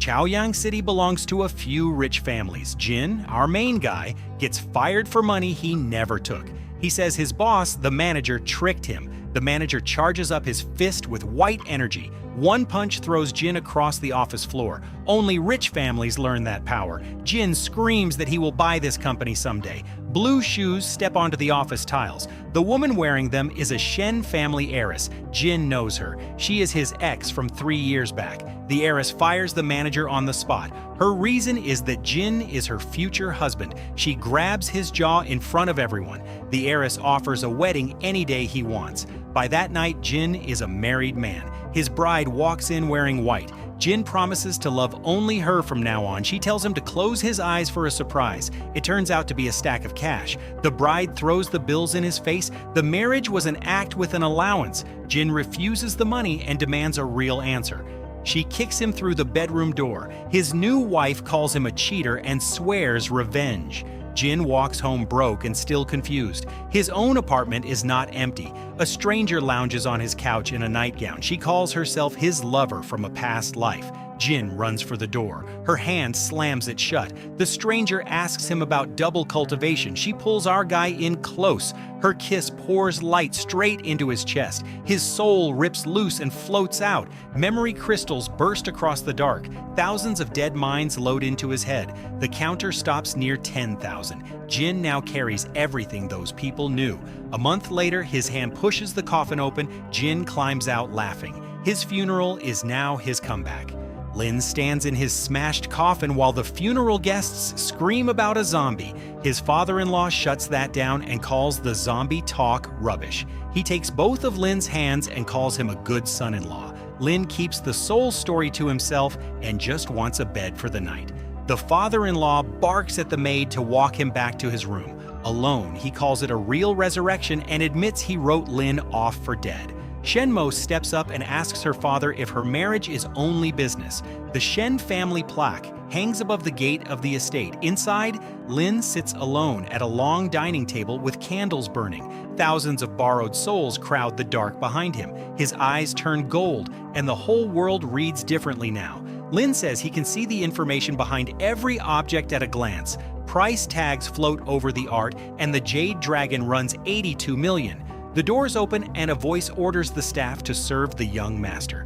Chaoyang City belongs to a few rich families. Jin, our main guy, gets fired for money he never took. He says his boss, the manager, tricked him. The manager charges up his fist with white energy. One punch throws Jin across the office floor. Only rich families learn that power. Jin screams that he will buy this company someday. Blue shoes step onto the office tiles. The woman wearing them is a Shen family heiress. Jin knows her. She is his ex from 3 years back. The heiress fires the manager on the spot. Her reason is that Jin is her future husband. She grabs his jaw in front of everyone. The heiress offers a wedding any day he wants. By that night, Jin is a married man. His bride walks in wearing white. Jin promises to love only her from now on. She tells him to close his eyes for a surprise. It turns out to be a stack of cash. The bride throws the bills in his face. The marriage was an act with an allowance. Jin refuses the money and demands a real answer. She kicks him through the bedroom door. His new wife calls him a cheater and swears revenge. Jin walks home broke and still confused. His own apartment is not empty. A stranger lounges on his couch in a nightgown. She calls herself his lover from a past life. Jin runs for the door. Her hand slams it shut. The stranger asks him about double cultivation. She pulls our guy in close. Her kiss pours light straight into his chest. His soul rips loose and floats out. Memory crystals burst across the dark. Thousands of dead minds load into his head. The counter stops near 10,000. Jin now carries everything those people knew. A month later, his hand pushes the coffin open. Jin climbs out laughing. His funeral is now his comeback. Lin stands in his smashed coffin while the funeral guests scream about a zombie. His father-in-law shuts that down and calls the zombie talk rubbish. He takes both of Lin's hands and calls him a good son-in-law. Lin keeps the soul story to himself and just wants a bed for the night. The father-in-law barks at the maid to walk him back to his room. Alone, he calls it a real resurrection and admits he wrote Lin off for dead. Shenmo steps up and asks her father if her marriage is only business. The Shen family plaque hangs above the gate of the estate. Inside, Lin sits alone at a long dining table with candles burning. Thousands of borrowed souls crowd the dark behind him. His eyes turn gold, and the whole world reads differently now. Lin says he can see the information behind every object at a glance. Price tags float over the art, and the Jade Dragon runs 82 million. The doors open and a voice orders the staff to serve the young master.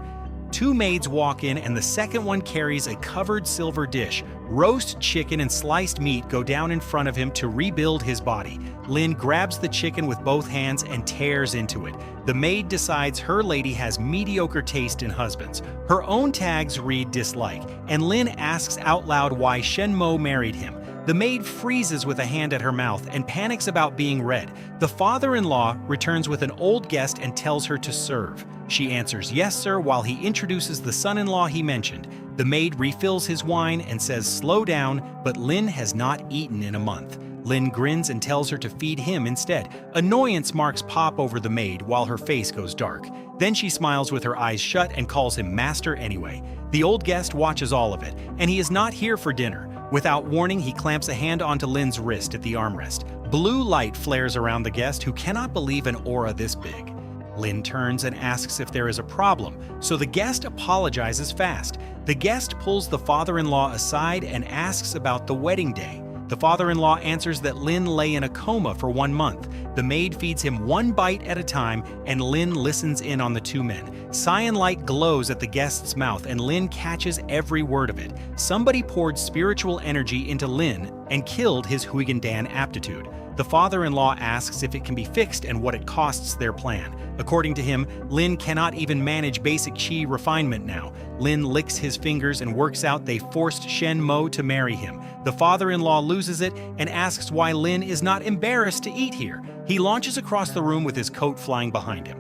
Two maids walk in and the second one carries a covered silver dish. Roast chicken and sliced meat go down in front of him to rebuild his body. Lin grabs the chicken with both hands and tears into it. The maid decides her lady has mediocre taste in husbands. Her own tags read dislike, and Lin asks out loud why Shenmo married him. The maid freezes with a hand at her mouth and panics about being read. The father-in-law returns with an old guest and tells her to serve. She answers, "Yes, sir," while he introduces the son-in-law he mentioned. The maid refills his wine and says, "Slow down," but Lin has not eaten in a month. Lin grins and tells her to feed him instead. Annoyance marks pop over the maid while her face goes dark. Then she smiles with her eyes shut and calls him master anyway. The old guest watches all of it, and he is not here for dinner. Without warning, he clamps a hand onto Lin's wrist at the armrest. Blue light flares around the guest, who cannot believe an aura this big. Lin turns and asks if there is a problem, so the guest apologizes fast. The guest pulls the father-in-law aside and asks about the wedding day. The father-in-law answers that Lin lay in a coma for 1 month. The maid feeds him one bite at a time, and Lin listens in on the two men. Cyan light glows at the guest's mouth, and Lin catches every word of it. Somebody poured spiritual energy into Lin and killed his Huigendan aptitude. The father-in-law asks if it can be fixed and what it costs their plan. According to him, Lin cannot even manage basic qi refinement now. Lin licks his fingers and works out they forced Shen Mo to marry him. The father-in-law loses it and asks why Lin is not embarrassed to eat here. He launches across the room with his coat flying behind him.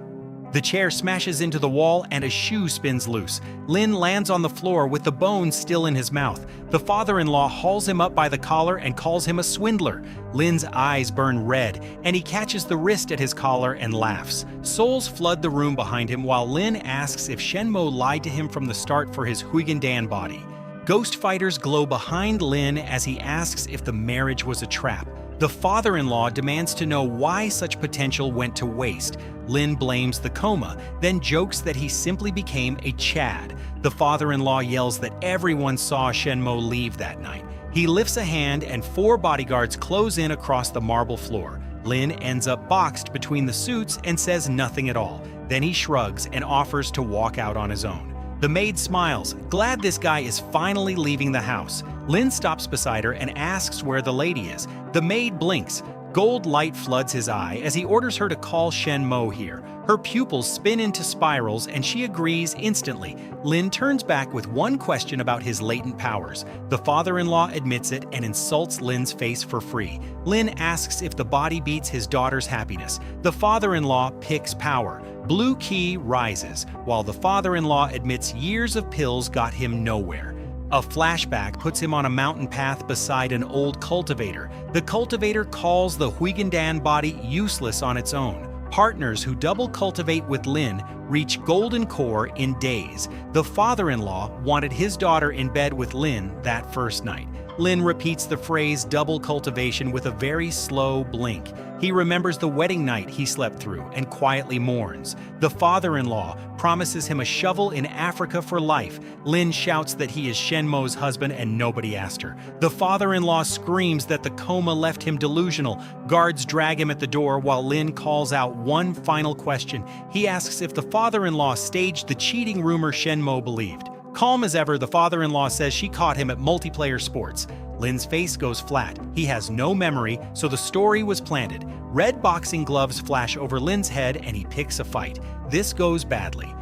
The chair smashes into the wall and a shoe spins loose. Lin lands on the floor with the bones still in his mouth. The father-in-law hauls him up by the collar and calls him a swindler. Lin's eyes burn red, and he catches the wrist at his collar and laughs. Souls flood the room behind him while Lin asks if Shenmo lied to him from the start for his Huigendan body. Ghost fighters glow behind Lin as he asks if the marriage was a trap. The father-in-law demands to know why such potential went to waste. Lin blames the coma, then jokes that he simply became a Chad. The father-in-law yells that everyone saw Shenmo leave that night. He lifts a hand and 4 bodyguards close in across the marble floor. Lin ends up boxed between the suits and says nothing at all. Then he shrugs and offers to walk out on his own. The maid smiles, glad this guy is finally leaving the house. Lin stops beside her and asks where the lady is. The maid blinks. Gold light floods his eye as he orders her to call Shenmo here. Her pupils spin into spirals and she agrees instantly. Lin turns back with one question about his latent powers. The father-in-law admits it and insults Lin's face for free. Lin asks if the body beats his daughter's happiness. The father-in-law picks power. Blue key rises, while the father-in-law admits years of pills got him nowhere. A flashback puts him on a mountain path beside an old cultivator. The cultivator calls the Huigendan body useless on its own. Partners who double cultivate with Lin reach golden core in days. The father-in-law wanted his daughter in bed with Lin that first night. Lin repeats the phrase double cultivation with a very slow blink. He remembers the wedding night he slept through and quietly mourns. The father-in-law promises him a shovel in Africa for life. Lin shouts that he is Shenmo's husband and nobody asked her. The father-in-law screams that the coma left him delusional. Guards drag him at the door while Lin calls out one final question. He asks if the father-in-law staged the cheating rumor Shenmo believed. Calm as ever, the father-in-law says she caught him at multiplayer sports. Lin's face goes flat. He has no memory, so the story was planted. Red boxing gloves flash over Lin's head and he picks a fight. This goes badly.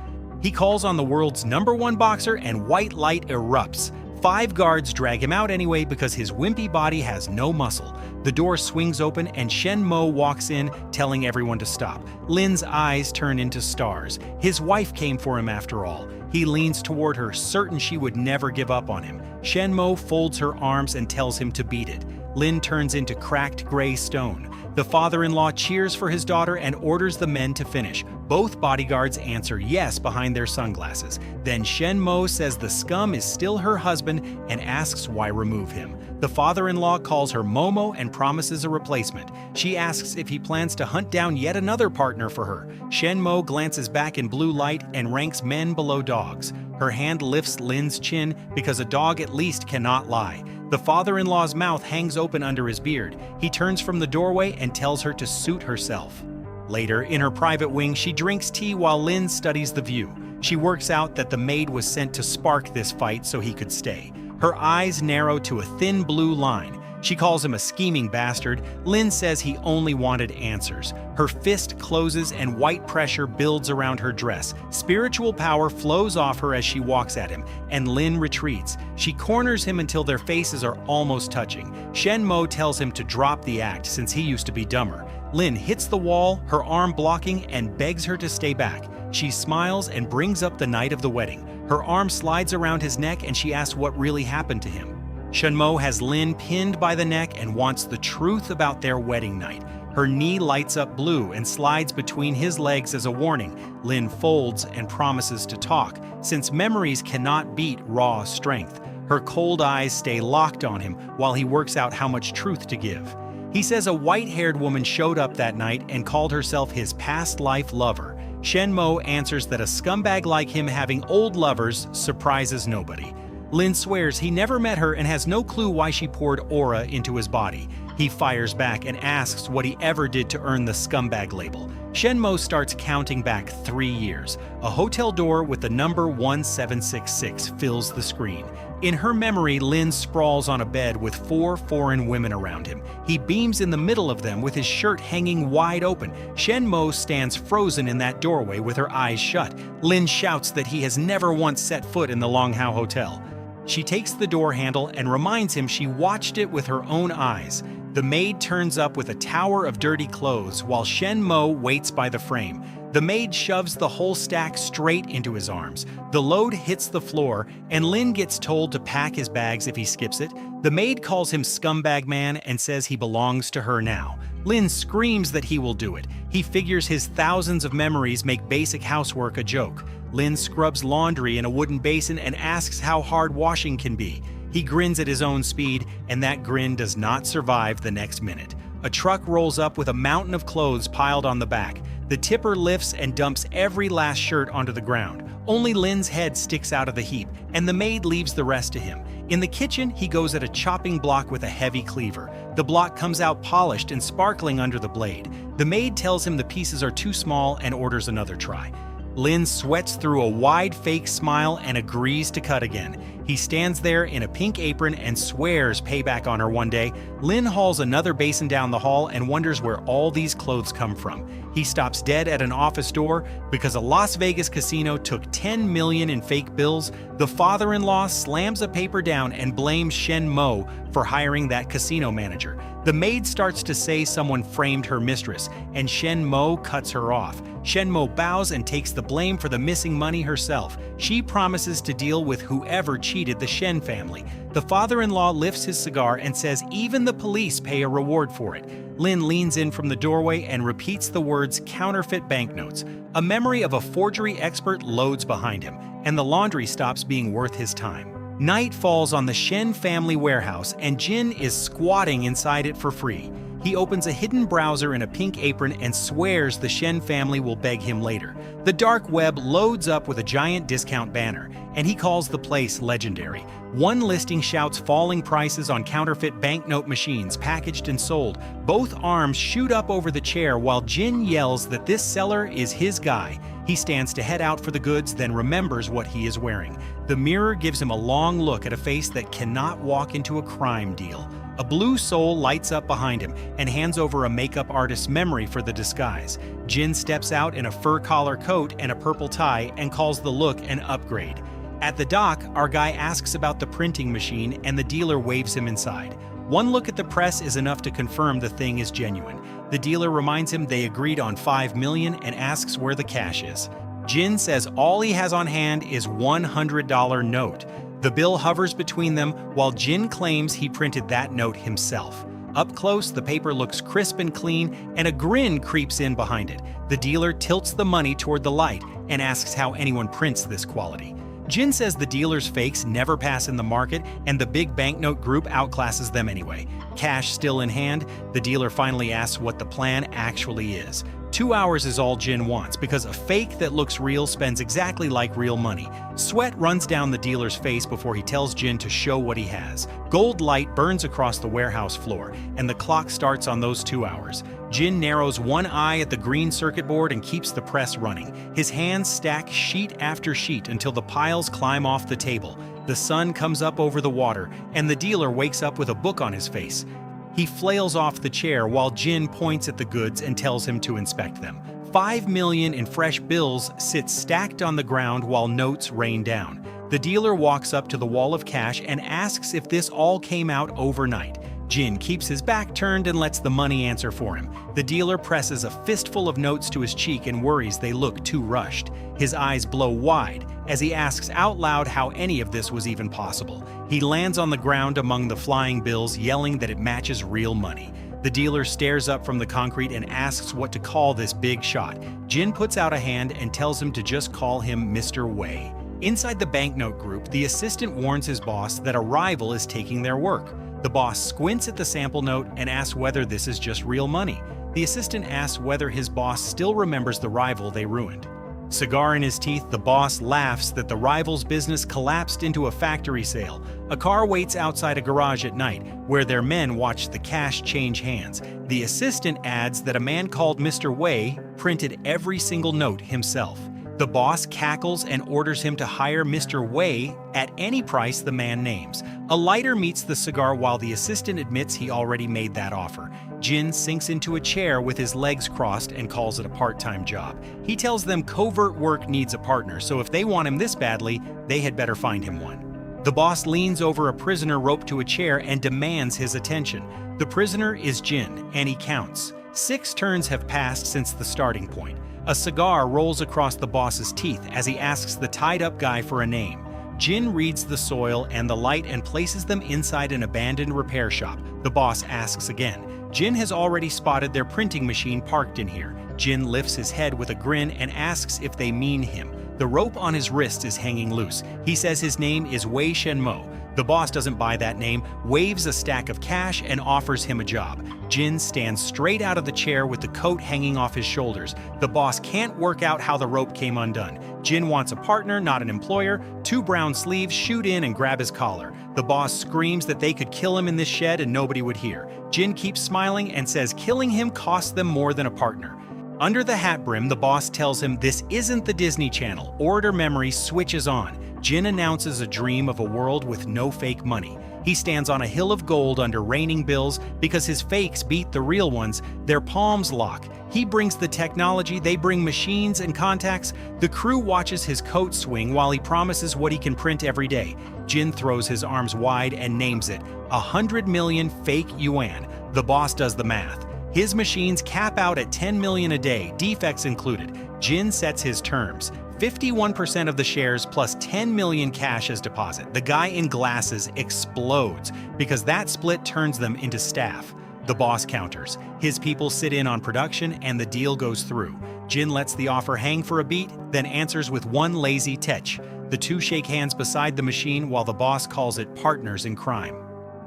He calls on the world's #1 boxer and white light erupts. 5 guards drag him out anyway because his wimpy body has no muscle. The door swings open and Shenmo walks in, telling everyone to stop. Lin's eyes turn into stars. His wife came for him after all. He leans toward her, certain she would never give up on him. Shenmo folds her arms and tells him to beat it. Lin turns into cracked gray stone. The father-in-law cheers for his daughter and orders the men to finish. Both bodyguards answer yes behind their sunglasses. Then Shenmo says the scum is still her husband and asks why remove him. The father-in-law calls her Momo and promises a replacement. She asks if he plans to hunt down yet another partner for her. Shenmo glances back in blue light and ranks men below dogs. Her hand lifts Lin's chin because a dog at least cannot lie. The father-in-law's mouth hangs open under his beard. He turns from the doorway and tells her to suit herself. Later, in her private wing, she drinks tea while Lin studies the view. She works out that the maid was sent to spark this fight so he could stay. Her eyes narrow to a thin blue line. She calls him a scheming bastard. Lin says he only wanted answers. Her fist closes and white pressure builds around her dress. Spiritual power flows off her as she walks at him, and Lin retreats. She corners him until their faces are almost touching. Shenmo tells him to drop the act since he used to be dumber. Lin hits the wall, her arm blocking, and begs her to stay back. She smiles and brings up the night of the wedding. Her arm slides around his neck and she asks what really happened to him. Shenmo has Lin pinned by the neck and wants the truth about their wedding night. Her knee lights up blue and slides between his legs as a warning. Lin folds and promises to talk, since memories cannot beat raw strength. Her cold eyes stay locked on him while he works out how much truth to give. He says a white-haired woman showed up that night and called herself his past life lover. Shenmo answers that a scumbag like him having old lovers surprises nobody. Lin swears he never met her and has no clue why she poured aura into his body. He fires back and asks what he ever did to earn the scumbag label. Shenmo starts counting back 3 years. A hotel door with the number 1766 fills the screen. In her memory, Lin sprawls on a bed with 4 foreign women around him. He beams in the middle of them with his shirt hanging wide open. Shenmo stands frozen in that doorway with her eyes shut. Lin shouts that he has never once set foot in the Longhao Hotel. She takes the door handle and reminds him she watched it with her own eyes. The maid turns up with a tower of dirty clothes while Shenmo waits by the frame. The maid shoves the whole stack straight into his arms. The load hits the floor, and Lin gets told to pack his bags if he skips it. The maid calls him scumbag man and says he belongs to her now. Lin screams that he will do it. He figures his thousands of memories make basic housework a joke. Lin scrubs laundry in a wooden basin and asks how hard washing can be. He grins at his own speed, and that grin does not survive the next minute. A truck rolls up with a mountain of clothes piled on the back. The tipper lifts and dumps every last shirt onto the ground. Only Lin's head sticks out of the heap, and the maid leaves the rest to him. In the kitchen, he goes at a chopping block with a heavy cleaver. The block comes out polished and sparkling under the blade. The maid tells him the pieces are too small and orders another try. Lin sweats through a wide fake smile and agrees to cut again. He stands there in a pink apron and swears payback on her one day. Lin hauls another basin down the hall and wonders where all these clothes come from. He stops dead at an office door because a Las Vegas casino took $10 million in fake bills. The father-in-law slams a paper down and blames Shen Mo for hiring that casino manager. The maid starts to say someone framed her mistress, and Shen Mo cuts her off. Shen Mo bows and takes the blame for the missing money herself. She promises to deal with whoever cheated the Shen family. The father-in-law lifts his cigar and says even the police pay a reward for it. Lin leans in from the doorway and repeats the words counterfeit banknotes. A memory of a forgery expert loads behind him, and the laundry stops being worth his time. Night falls on the Shen family warehouse, and Jin is squatting inside it for free. He opens a hidden browser in a pink apron and swears the Shen family will beg him later. The dark web loads up with a giant discount banner, and he calls the place legendary. One listing shouts falling prices on counterfeit banknote machines packaged and sold. Both arms shoot up over the chair while Jin yells that this seller is his guy. He stands to head out for the goods, then remembers what he is wearing. The mirror gives him a long look at a face that cannot walk into a crime deal. A blue soul lights up behind him and hands over a makeup artist's memory for the disguise. Jin steps out in a fur collar coat and a purple tie and calls the look an upgrade. At the dock, our guy asks about the printing machine and the dealer waves him inside. One look at the press is enough to confirm the thing is genuine. The dealer reminds him they agreed on $5 million and asks where the cash is. Jin says all he has on hand is $100 note. The bill hovers between them while Jin claims he printed that note himself. Up close, the paper looks crisp and clean, and a grin creeps in behind it. The dealer tilts the money toward the light and asks how anyone prints this quality. Jin says the dealer's fakes never pass in the market, and the big banknote group outclasses them anyway. Cash still in hand, the dealer finally asks what the plan actually is. 2 hours is all Jin wants because a fake that looks real spends exactly like real money. Sweat runs down the dealer's face before he tells Jin to show what he has. Gold light burns across the warehouse floor, and the clock starts on those 2 hours. Jin narrows one eye at the green circuit board and keeps the press running. His hands stack sheet after sheet until the piles climb off the table. The sun comes up over the water, and the dealer wakes up with a book on his face. He flails off the chair while Jin points at the goods and tells him to inspect them. $5 million in fresh bills sit stacked on the ground while notes rain down. The dealer walks up to the wall of cash and asks if this all came out overnight. Jin keeps his back turned and lets the money answer for him. The dealer presses a fistful of notes to his cheek and worries they look too rushed. His eyes blow wide as he asks out loud how any of this was even possible. He lands on the ground among the flying bills, yelling that it matches real money. The dealer stares up from the concrete and asks what to call this big shot. Jin puts out a hand and tells him to just call him Mr. Wei. Inside the banknote group, the assistant warns his boss that a rival is taking their work. The boss squints at the sample note and asks whether this is just real money. The assistant asks whether his boss still remembers the rival they ruined. Cigar in his teeth, the boss laughs that the rival's business collapsed into a factory sale. A car waits outside a garage at night, where their men watch the cash change hands. The assistant adds that a man called Mr. Wei printed every single note himself. The boss cackles and orders him to hire Mr. Wei at any price the man names. A lighter meets the cigar while the assistant admits he already made that offer. Jin sinks into a chair with his legs crossed and calls it a part-time job. He tells them covert work needs a partner, so if they want him this badly, they had better find him one. The boss leans over a prisoner roped to a chair and demands his attention. The prisoner is Jin, and he counts. 6 turns have passed since the starting point. A cigar rolls across the boss's teeth as he asks the tied-up guy for a name. Jin reads the soil and the light and places them inside an abandoned repair shop. The boss asks again. Jin has already spotted their printing machine parked in here. Jin lifts his head with a grin and asks if they mean him. The rope on his wrist is hanging loose. He says his name is Wei Shenmo. The boss doesn't buy that name, waves a stack of cash, and offers him a job. Jin stands straight out of the chair with the coat hanging off his shoulders. The boss can't work out how the rope came undone. Jin wants a partner, not an employer. Two brown sleeves shoot in and grab his collar. The boss screams that they could kill him in this shed and nobody would hear. Jin keeps smiling and says killing him costs them more than a partner. Under the hat brim, the boss tells him this isn't the Disney Channel. Order memory switches on. Jin announces a dream of a world with no fake money. He stands on a hill of gold under raining bills because his fakes beat the real ones. Their palms lock. He brings the technology, they bring machines and contacts. The crew watches his coat swing while he promises what he can print every day. Jin throws his arms wide and names it 100 million fake yuan. The boss does the math. His machines cap out at 10 million a day, defects included. Jin sets his terms. 51% of the shares plus 10 million cash as deposit. The guy in glasses explodes because that split turns them into staff. The boss counters. His people sit in on production and the deal goes through. Jin lets the offer hang for a beat, then answers with one lazy tech. The two shake hands beside the machine while the boss calls it partners in crime.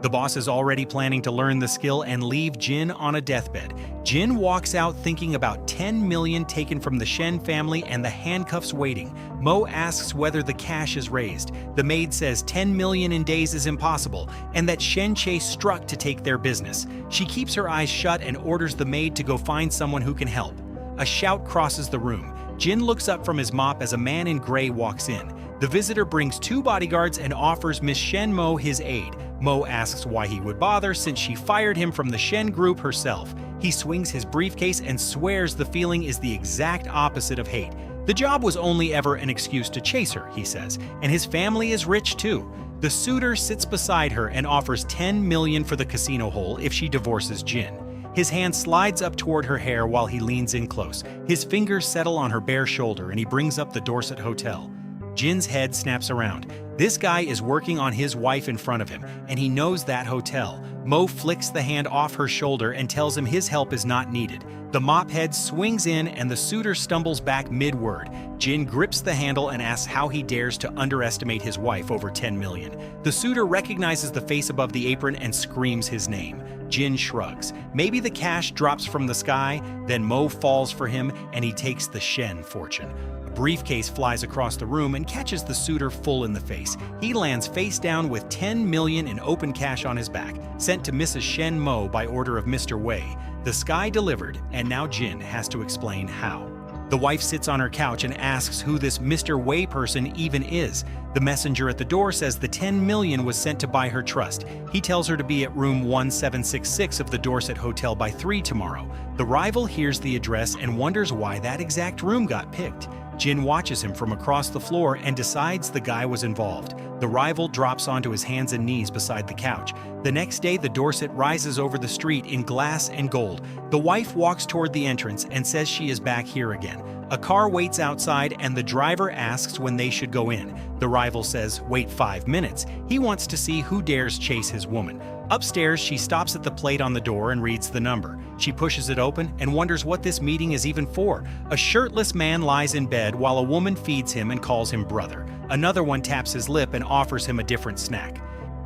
The boss is already planning to learn the skill and leave Jin on a deathbed. Jin walks out thinking about 10 million taken from the Shen family and the handcuffs waiting. Mo asks whether the cash is raised. The maid says 10 million in days is impossible and that Shen Che struck to take their business. She keeps her eyes shut and orders the maid to go find someone who can help. A shout crosses the room. Jin looks up from his mop as a man in gray walks in. The visitor brings two bodyguards and offers Miss Shen Mo his aid. Mo asks why he would bother since she fired him from the Shen group herself. He swings his briefcase and swears the feeling is the exact opposite of hate. The job was only ever an excuse to chase her, he says, and his family is rich too. The suitor sits beside her and offers 10 million for the casino hole if she divorces Jin. His hand slides up toward her hair while he leans in close. His fingers settle on her bare shoulder and he brings up the Dorset Hotel. Jin's head snaps around. This guy is working on his wife in front of him, and he knows that hotel. Mo flicks the hand off her shoulder and tells him his help is not needed. The mop head swings in and the suitor stumbles back mid-word. Jin grips the handle and asks how he dares to underestimate his wife over 10 million. The suitor recognizes the face above the apron and screams his name. Jin shrugs. Maybe the cash drops from the sky, then Mo falls for him and he takes the Shen fortune. Briefcase flies across the room and catches the suitor full in the face. He lands face down with 10 million in open cash on his back, sent to Mrs. Shen Mo by order of Mr. Wei. The sky delivered, and now Jin has to explain how. The wife sits on her couch and asks who this Mr. Wei person even is. The messenger at the door says the 10 million was sent to buy her trust. He tells her to be at room 1766 of the Dorset Hotel by 3 tomorrow. The rival hears the address and wonders why that exact room got picked. Jin watches him from across the floor and decides the guy was involved. The rival drops onto his hands and knees beside the couch. The next day, the Dorset rises over the street in glass and gold. The wife walks toward the entrance and says she is back here again. A car waits outside and the driver asks when they should go in. The rival says, wait 5 minutes. He wants to see who dares chase his woman. Upstairs, she stops at the plate on the door and reads the number. She pushes it open and wonders what this meeting is even for. A shirtless man lies in bed while a woman feeds him and calls him brother. Another one taps his lip and offers him a different snack.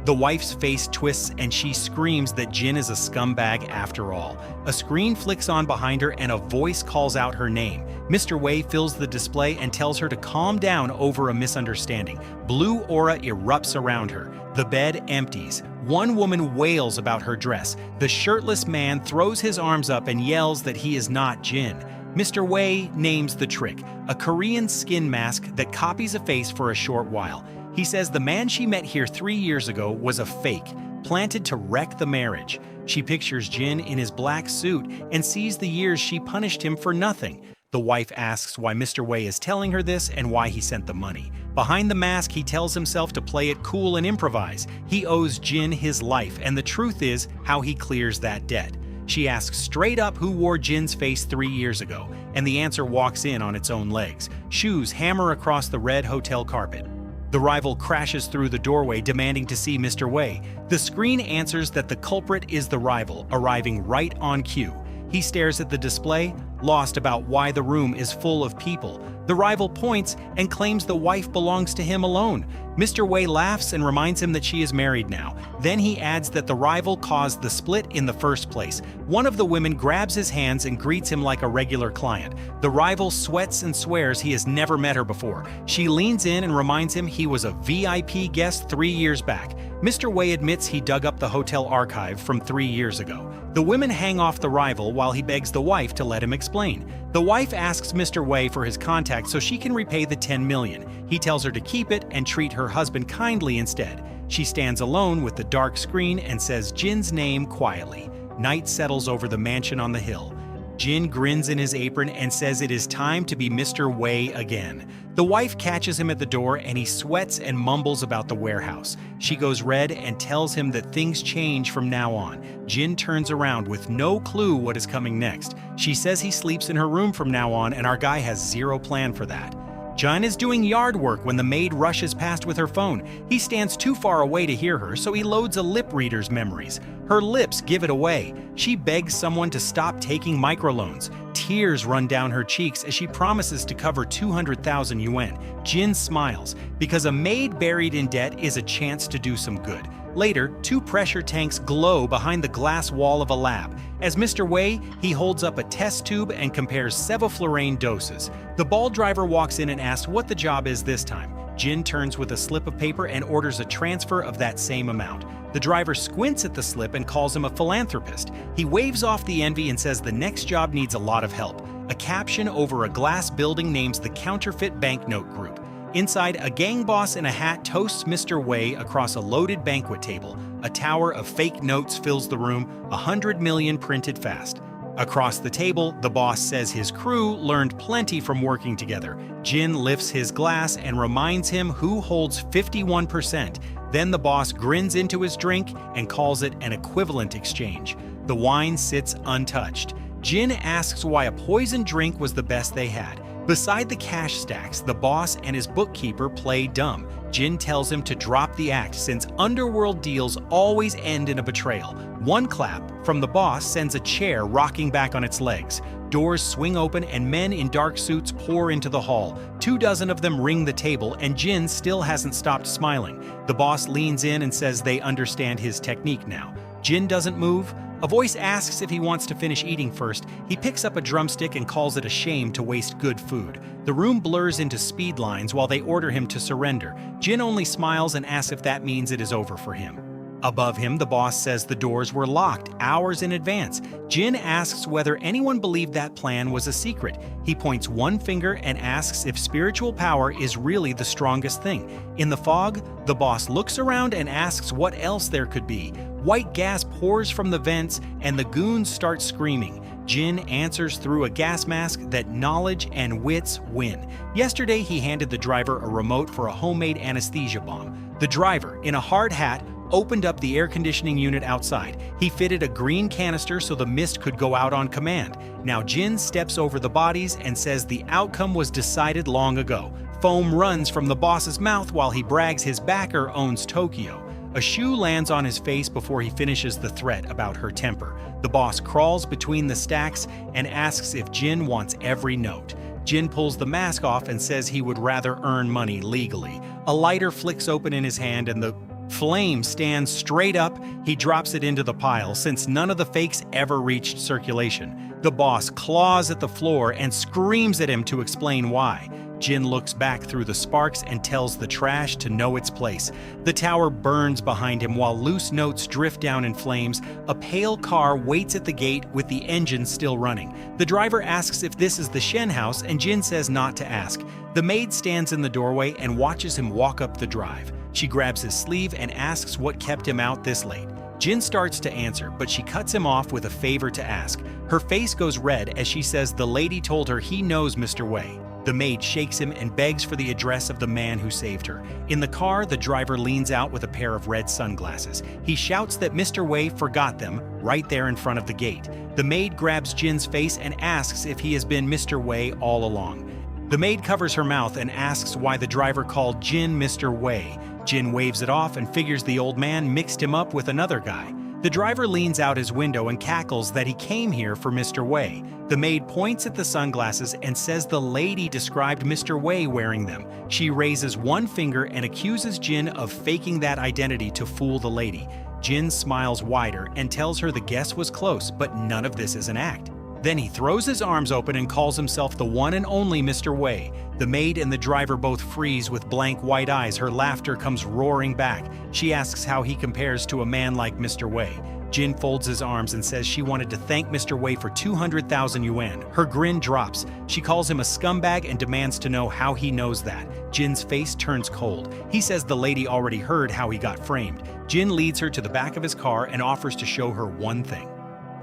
The wife's face twists and she screams that Jin is a scumbag after all. A screen flicks on behind her and a voice calls out her name. Mr. Wei fills the display and tells her to calm down over a misunderstanding. Blue aura erupts around her. The bed empties. One woman wails about her dress. The shirtless man throws his arms up and yells that he is not Jin. Mr. Wei names the trick, a Korean skin mask that copies a face for a short while. He says the man she met here 3 years ago was a fake, planted to wreck the marriage. She pictures Jin in his black suit and sees the years she punished him for nothing. The wife asks why Mr. Wei is telling her this and why he sent the money. Behind the mask, he tells himself to play it cool and improvise. He owes Jin his life, and the truth is how he clears that debt. She asks straight up who wore Jin's face 3 years ago, and the answer walks in on its own legs. Shoes hammer across the red hotel carpet. The rival crashes through the doorway demanding to see Mr. Wei. The screen answers that the culprit is the rival, arriving right on cue. He stares at the display, lost about why the room is full of people. The rival points and claims the wife belongs to him alone. Mr. Wei laughs and reminds him that she is married now. Then he adds that the rival caused the split in the first place. One of the women grabs his hands and greets him like a regular client. The rival sweats and swears he has never met her before. She leans in and reminds him he was a VIP guest 3 years back. Mr. Wei admits he dug up the hotel archive from 3 years ago. The women hang off the rival while he begs the wife to let him explain. The wife asks Mr. Wei for his contact so she can repay the 10 million. He tells her to keep it and treat her husband kindly instead. She stands alone with the dark screen and says Jin's name quietly. Night settles over the mansion on the hill. Jin grins in his apron and says it is time to be Mr. Wei again. The wife catches him at the door and he sweats and mumbles about the warehouse. She goes red and tells him that things change from now on. Jin turns around with no clue what is coming next. She says he sleeps in her room from now on and our guy has zero plan for that. Jun is doing yard work when the maid rushes past with her phone. He stands too far away to hear her, so he loads a lip reader's memories. Her lips give it away. She begs someone to stop taking microloans. Tears run down her cheeks as she promises to cover 200,000 yuan. Jin smiles, because a maid buried in debt is a chance to do some good. Later, 2 pressure tanks glow behind the glass wall of a lab. As Mr. Wei, he holds up a test tube and compares sevoflurane doses. The ball driver walks in and asks what the job is this time. Jin turns with a slip of paper and orders a transfer of that same amount. The driver squints at the slip and calls him a philanthropist. He waves off the envy and says the next job needs a lot of help. A caption over a glass building names the Counterfeit Banknote Group. Inside, a gang boss in a hat toasts Mr. Wei across a loaded banquet table. A tower of fake notes fills the room, 100 million printed fast. Across the table, the boss says his crew learned plenty from working together. Jin lifts his glass and reminds him who holds 51%. Then the boss grins into his drink and calls it an equivalent exchange. The wine sits untouched. Jin asks why a poison drink was the best they had. Beside the cash stacks, the boss and his bookkeeper play dumb. Jin tells him to drop the act since underworld deals always end in a betrayal. One clap from the boss sends a chair rocking back on its legs. Doors swing open and men in dark suits pour into the hall. 24 of them ring the table and Jin still hasn't stopped smiling. The boss leans in and says they understand his technique now. Jin doesn't move. A voice asks if he wants to finish eating first. He picks up a drumstick and calls it a shame to waste good food. The room blurs into speed lines while they order him to surrender. Jin only smiles and asks if that means it is over for him. Above him, the boss says the doors were locked hours in advance. Jin asks whether anyone believed that plan was a secret. He points one finger and asks if spiritual power is really the strongest thing. In the fog, the boss looks around and asks what else there could be. White gas pours from the vents and the goons start screaming. Jin answers through a gas mask that knowledge and wits win. Yesterday, he handed the driver a remote for a homemade anesthesia bomb. The driver, in a hard hat, opened up the air conditioning unit outside. He fitted a green canister so the mist could go out on command. Now Jin steps over the bodies and says the outcome was decided long ago. Foam runs from the boss's mouth while he brags his backer owns Tokyo. A shoe lands on his face before he finishes the threat about her temper. The boss crawls between the stacks and asks if Jin wants every note. Jin pulls the mask off and says he would rather earn money legally. A lighter flicks open in his hand and the flame stands straight up. He drops it into the pile since none of the fakes ever reached circulation. The boss claws at the floor and screams at him to explain why. Jin looks back through the sparks and tells the trash to know its place. The tower burns behind him while loose notes drift down in flames. A pale car waits at the gate with the engine still running. The driver asks if this is the Shen house and Jin says not to ask. The maid stands in the doorway and watches him walk up the drive. She grabs his sleeve and asks what kept him out this late. Jin starts to answer, but she cuts him off with a favor to ask. Her face goes red as she says the lady told her he knows Mr. Wei. The maid shakes him and begs for the address of the man who saved her. In the car, the driver leans out with a pair of red sunglasses. He shouts that Mr. Wei forgot them right there in front of the gate. The maid grabs Jin's face and asks if he has been Mr. Wei all along. The maid covers her mouth and asks why the driver called Jin Mr. Wei. Jin waves it off and figures the old man mixed him up with another guy. The driver leans out his window and cackles that he came here for Mr. Wei. The maid points at the sunglasses and says the lady described Mr. Wei wearing them. She raises one finger and accuses Jin of faking that identity to fool the lady. Jin smiles wider and tells her the guess was close, but none of this is an act. Then he throws his arms open and calls himself the one and only Mr. Wei. The maid and the driver both freeze with blank white eyes. Her laughter comes roaring back. She asks how he compares to a man like Mr. Wei. Jin folds his arms and says she wanted to thank Mr. Wei for 200,000 yuan. Her grin drops. She calls him a scumbag and demands to know how he knows that. Jin's face turns cold. He says the lady already heard how he got framed. Jin leads her to the back of his car and offers to show her one thing.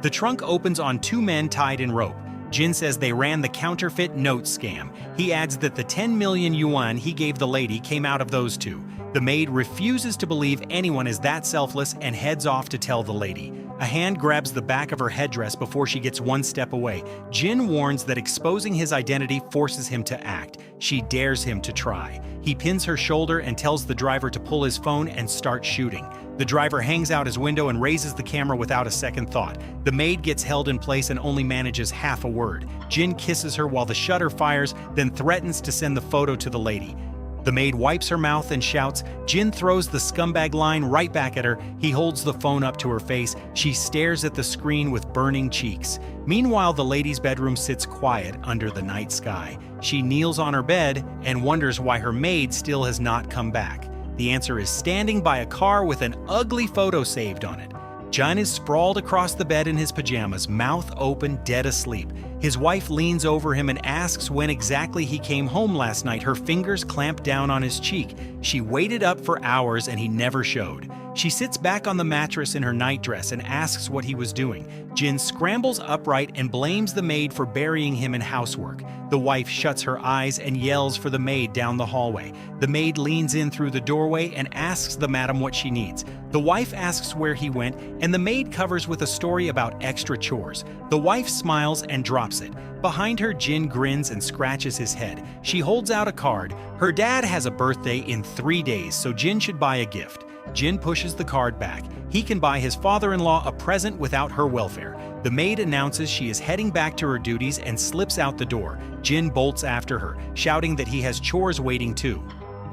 The trunk opens on two men tied in rope. Jin says they ran the counterfeit note scam. He adds that the 10 million yuan he gave the lady came out of those two. The maid refuses to believe anyone is that selfless and heads off to tell the lady. A hand grabs the back of her headdress before she gets one step away. Jin warns that exposing his identity forces him to act. She dares him to try. He pins her shoulder and tells the driver to pull his phone and start shooting. The driver hangs out his window and raises the camera without a second thought. The maid gets held in place and only manages half a word. Jin kisses her while the shutter fires, then threatens to send the photo to the lady. The maid wipes her mouth and shouts. Jin throws the scumbag line right back at her. He holds the phone up to her face. She stares at the screen with burning cheeks. Meanwhile, the lady's bedroom sits quiet under the night sky. She kneels on her bed and wonders why her maid still has not come back. The answer is standing by a car with an ugly photo saved on it. Jin is sprawled across the bed in his pajamas, mouth open, dead asleep. His wife leans over him and asks when exactly he came home last night. Her fingers clamp down on his cheek. She waited up for hours and he never showed. She sits back on the mattress in her nightdress and asks what he was doing. Jin scrambles upright and blames the maid for burying him in housework. The wife shuts her eyes and yells for the maid down the hallway. The maid leans in through the doorway and asks the madam what she needs. The wife asks where he went, and the maid covers with a story about extra chores. The wife smiles and drops it. Behind her, Jin grins and scratches his head. She holds out a card. Her dad has a birthday in 3 days, so Jin should buy a gift. Jin pushes the card back. He can buy his father-in-law a present without her welfare. The maid announces she is heading back to her duties and slips out the door. Jin bolts after her, shouting that he has chores waiting too.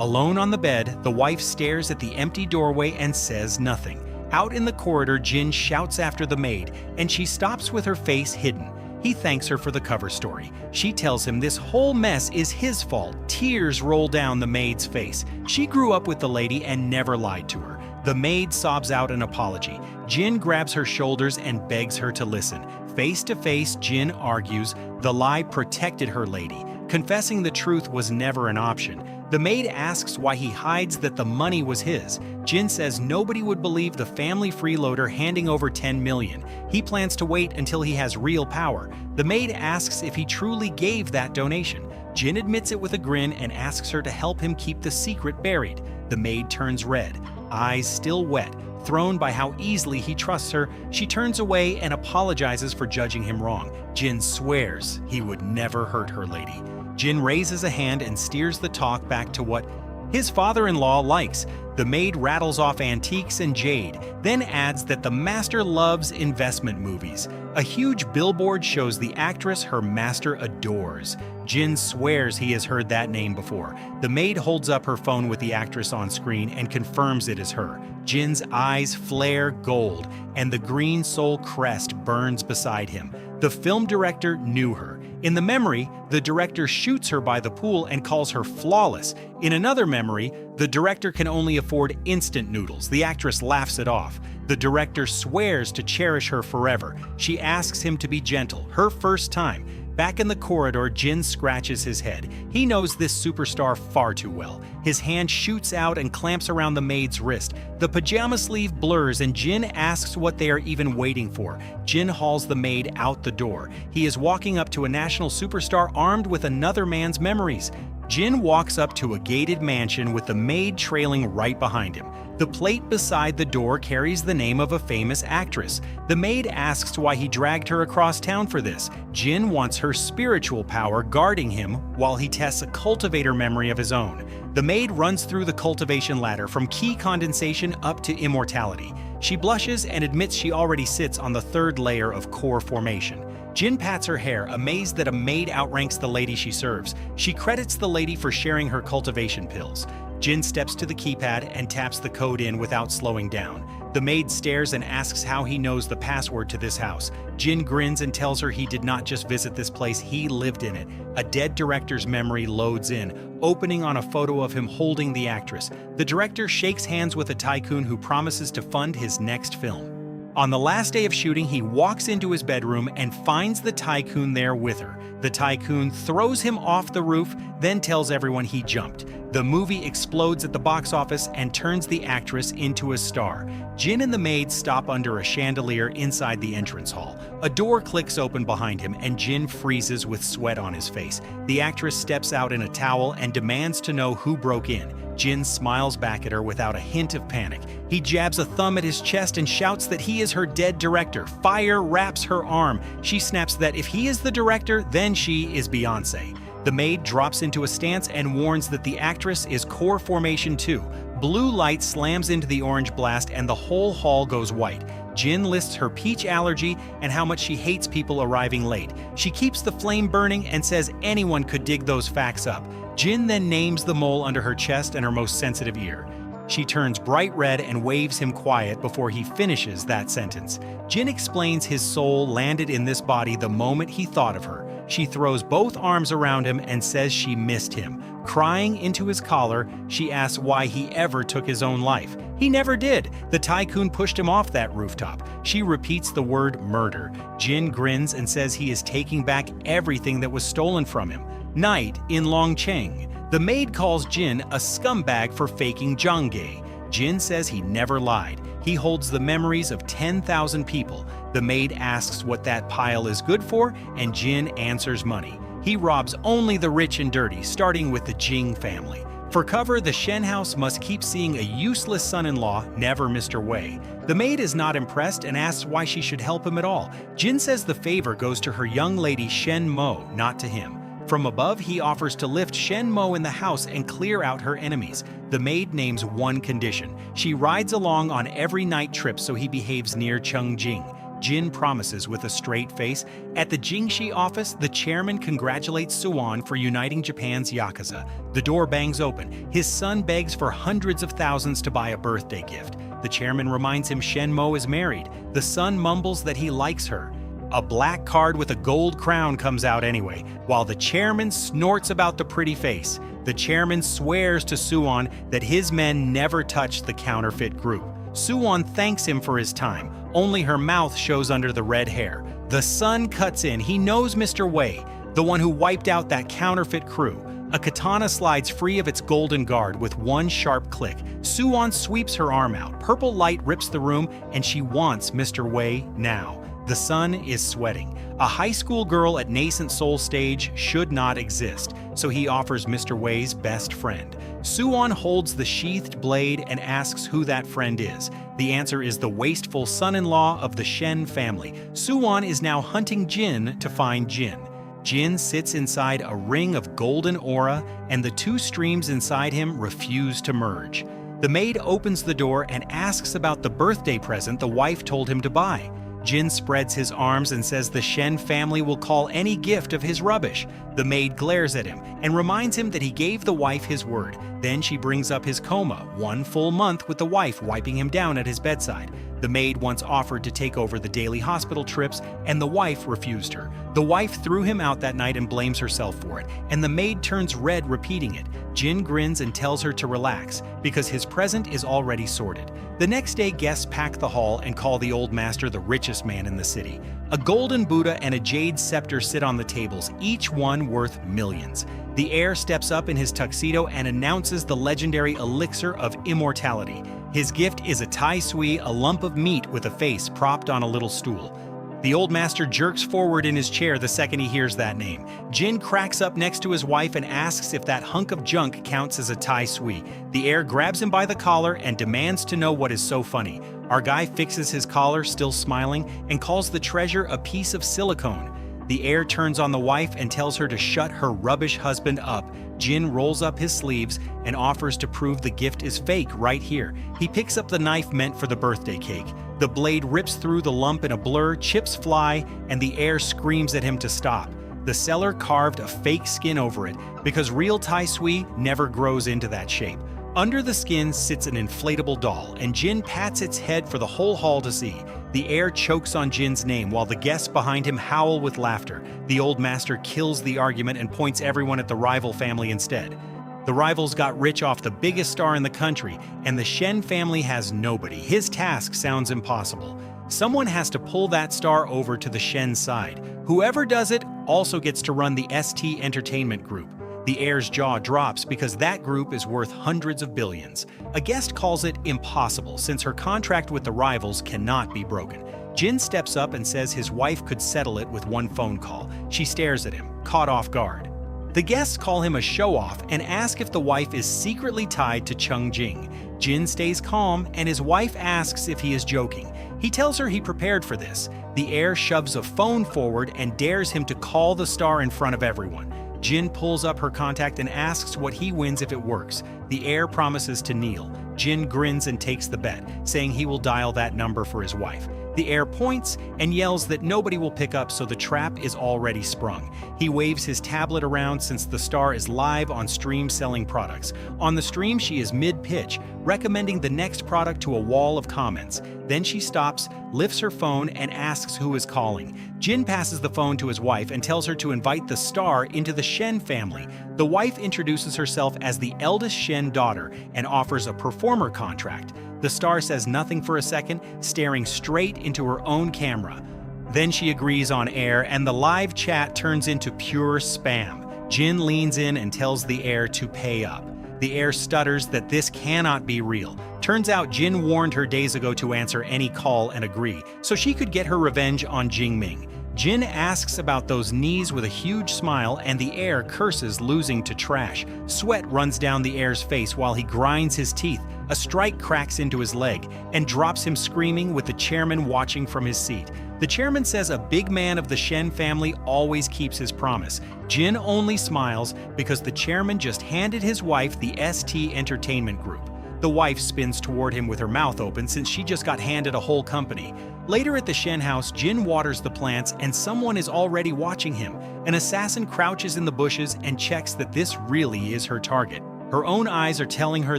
Alone on the bed, the wife stares at the empty doorway and says nothing. Out in the corridor, Jin shouts after the maid, and she stops with her face hidden. He thanks her for the cover story. She tells him this whole mess is his fault. Tears roll down the maid's face. She grew up with the lady and never lied to her. The maid sobs out an apology. Jin grabs her shoulders and begs her to listen. Face to face, Jin argues the lie protected her lady. Confessing the truth was never an option. The maid asks why he hides that the money was his. Jin says nobody would believe the family freeloader handing over 10 million. He plans to wait until he has real power. The maid asks if he truly gave that donation. Jin admits it with a grin and asks her to help him keep the secret buried. The maid turns red, eyes still wet. Thrown by how easily he trusts her, she turns away and apologizes for judging him wrong. Jin swears he would never hurt her lady. Jin raises a hand and steers the talk back to what his father-in-law likes. The maid rattles off antiques and jade, then adds that the master loves investment movies. A huge billboard shows the actress her master adores. Jin swears he has heard that name before. The maid holds up her phone with the actress on screen and confirms it is her. Jin's eyes flare gold, and the green soul crest burns beside him. The film director knew her. In the memory, the director shoots her by the pool and calls her flawless. In another memory, the director can only afford instant noodles. The actress laughs it off. The director swears to cherish her forever. She asks him to be gentle, her first time. Back in the corridor, Jin scratches his head. He knows this superstar far too well. His hand shoots out and clamps around the maid's wrist. The pajama sleeve blurs and Jin asks what they are even waiting for. Jin hauls the maid out the door. He is walking up to a national superstar armed with another man's memories. Jin walks up to a gated mansion with the maid trailing right behind him. The plate beside the door carries the name of a famous actress. The maid asks why he dragged her across town for this. Jin wants her spiritual power guarding him while he tests a cultivator memory of his own. The maid runs through the cultivation ladder from key condensation up to immortality. She blushes and admits she already sits on the third layer of core formation. Jin pats her hair, amazed that a maid outranks the lady she serves. She credits the lady for sharing her cultivation pills. Jin steps to the keypad and taps the code in without slowing down. The maid stares and asks how he knows the password to this house. Jin grins and tells her he did not just visit this place, he lived in it. A dead director's memory loads in, opening on a photo of him holding the actress. The director shakes hands with a tycoon who promises to fund his next film. On the last day of shooting, he walks into his bedroom and finds the tycoon there with her. The tycoon throws him off the roof, then tells everyone he jumped. The movie explodes at the box office and turns the actress into a star. Jin and the maid stop under a chandelier inside the entrance hall. A door clicks open behind him and Jin freezes with sweat on his face. The actress steps out in a towel and demands to know who broke in. Jin smiles back at her without a hint of panic. He jabs a thumb at his chest and shouts that he is her dead director. Fire wraps her arm. She snaps that if he is the director, then she is Beyoncé. The maid drops into a stance and warns that the actress is core formation too. Blue light slams into the orange blast and the whole hall goes white. Jin lists her peach allergy and how much she hates people arriving late. She keeps the flame burning and says anyone could dig those facts up. Jin then names the mole under her chest and her most sensitive ear. She turns bright red and waves him quiet before he finishes that sentence. Jin explains his soul landed in this body the moment he thought of her. She throws both arms around him and says she missed him. Crying into his collar, she asks why he ever took his own life. He never did. The tycoon pushed him off that rooftop. She repeats the word murder. Jin grins and says he is taking back everything that was stolen from him. Night in Longcheng. The maid calls Jin a scumbag for faking Zhangge. Jin says he never lied. He holds the memories of 10,000 people. The maid asks what that pile is good for, and Jin answers money. He robs only the rich and dirty, starting with the Jing family. For cover, the Shen house must keep seeing a useless son-in-law, never Mr. Wei. The maid is not impressed and asks why she should help him at all. Jin says the favor goes to her young lady Shen Mo, not to him. From above, he offers to lift Shen Mo in the house and clear out her enemies. The maid names one condition. She rides along on every night trip so he behaves near Chengjing. Jin promises with a straight face. At the Jingxi office, the chairman congratulates Suwon for uniting Japan's Yakuza. The door bangs open. His son begs for hundreds of thousands to buy a birthday gift. The chairman reminds him Shen Mo is married. The son mumbles that he likes her. A black card with a gold crown comes out anyway, while the chairman snorts about the pretty face. The chairman swears to Suwon that his men never touched the counterfeit group. Suwon thanks him for his time. Only her mouth shows under the red hair. The son cuts in. He knows Mr. Wei, the one who wiped out that counterfeit crew. A katana slides free of its golden guard with one sharp click. Suwon sweeps her arm out. Purple light rips the room, and she wants Mr. Wei now. The sun is sweating. A high school girl at nascent soul stage should not exist, so he offers Mr. Wei's best friend. Suwon holds the sheathed blade and asks who that friend is. The answer is the wasteful son-in-law of the Shen family. Suwon is now hunting Jin to find Jin. Jin sits inside a ring of golden aura, and the two streams inside him refuse to merge. The maid opens the door and asks about the birthday present the wife told him to buy. Jin spreads his arms and says the Shen family will call any gift of his rubbish. The maid glares at him and reminds him that he gave the wife his word. Then she brings up his coma, 1 full month with the wife wiping him down at his bedside. The maid once offered to take over the daily hospital trips, and the wife refused her. The wife threw him out that night and blames herself for it, and the maid turns red repeating it. Jin grins and tells her to relax, because his present is already sorted. The next day, guests pack the hall and call the old master the richest man in the city. A golden Buddha and a jade scepter sit on the tables, each one worth millions. The heir steps up in his tuxedo and announces the legendary elixir of immortality. His gift is a tai sui, a lump of meat with a face propped on a little stool. The old master jerks forward in his chair the second he hears that name. Jin cracks up next to his wife and asks if that hunk of junk counts as a tai sui. The heir grabs him by the collar and demands to know what is so funny. Our guy fixes his collar, still smiling, and calls the treasure a piece of silicone. The heir turns on the wife and tells her to shut her rubbish husband up. Jin rolls up his sleeves and offers to prove the gift is fake right here. He picks up the knife meant for the birthday cake. The blade rips through the lump in a blur, chips fly, and the heir screams at him to stop. The seller carved a fake skin over it because real Tai Sui never grows into that shape. Under the skin sits an inflatable doll, and Jin pats its head for the whole hall to see. The heir chokes on Jin's name while the guests behind him howl with laughter. The old master kills the argument and points everyone at the rival family instead. The rivals got rich off the biggest star in the country, and the Shen family has nobody. His task sounds impossible. Someone has to pull that star over to the Shen side. Whoever does it also gets to run the ST Entertainment Group. The heir's jaw drops because that group is worth hundreds of billions. A guest calls it impossible since her contract with the rivals cannot be broken. Jin steps up and says his wife could settle it with one phone call. She stares at him, caught off guard. The guests call him a show-off and ask if the wife is secretly tied to Chung Jing. Jin stays calm and his wife asks if he is joking. He tells her he prepared for this. The heir shoves a phone forward and dares him to call the star in front of everyone. Jin pulls up her contact and asks what he wins if it works. The heir promises to kneel. Jin grins and takes the bet, saying he will dial that number for his wife. The heir points and yells that nobody will pick up, so the trap is already sprung. He waves his tablet around since the star is live on stream selling products. On the stream, she is mid-pitch, recommending the next product to a wall of comments. Then she stops, lifts her phone, and asks who is calling. Jin passes the phone to his wife and tells her to invite the star into the Shen family. The wife introduces herself as the eldest Shen daughter and offers a performer contract. The star says nothing for a second, staring straight into her own camera. Then she agrees on air, and the live chat turns into pure spam. Jin leans in and tells the heir to pay up. The heir stutters that this cannot be real. Turns out Jin warned her days ago to answer any call and agree, so she could get her revenge on Jingming. Jin asks about those knees with a huge smile, and the heir curses losing to trash. Sweat runs down the heir's face while he grinds his teeth. A strike cracks into his leg and drops him screaming, with the chairman watching from his seat. The chairman says a big man of the Shen family always keeps his promise. Jin only smiles because the chairman just handed his wife the ST Entertainment Group. The wife spins toward him with her mouth open since she just got handed a whole company. Later at the Shen house, Jin waters the plants and someone is already watching him. An assassin crouches in the bushes and checks that this really is her target. Her own eyes are telling her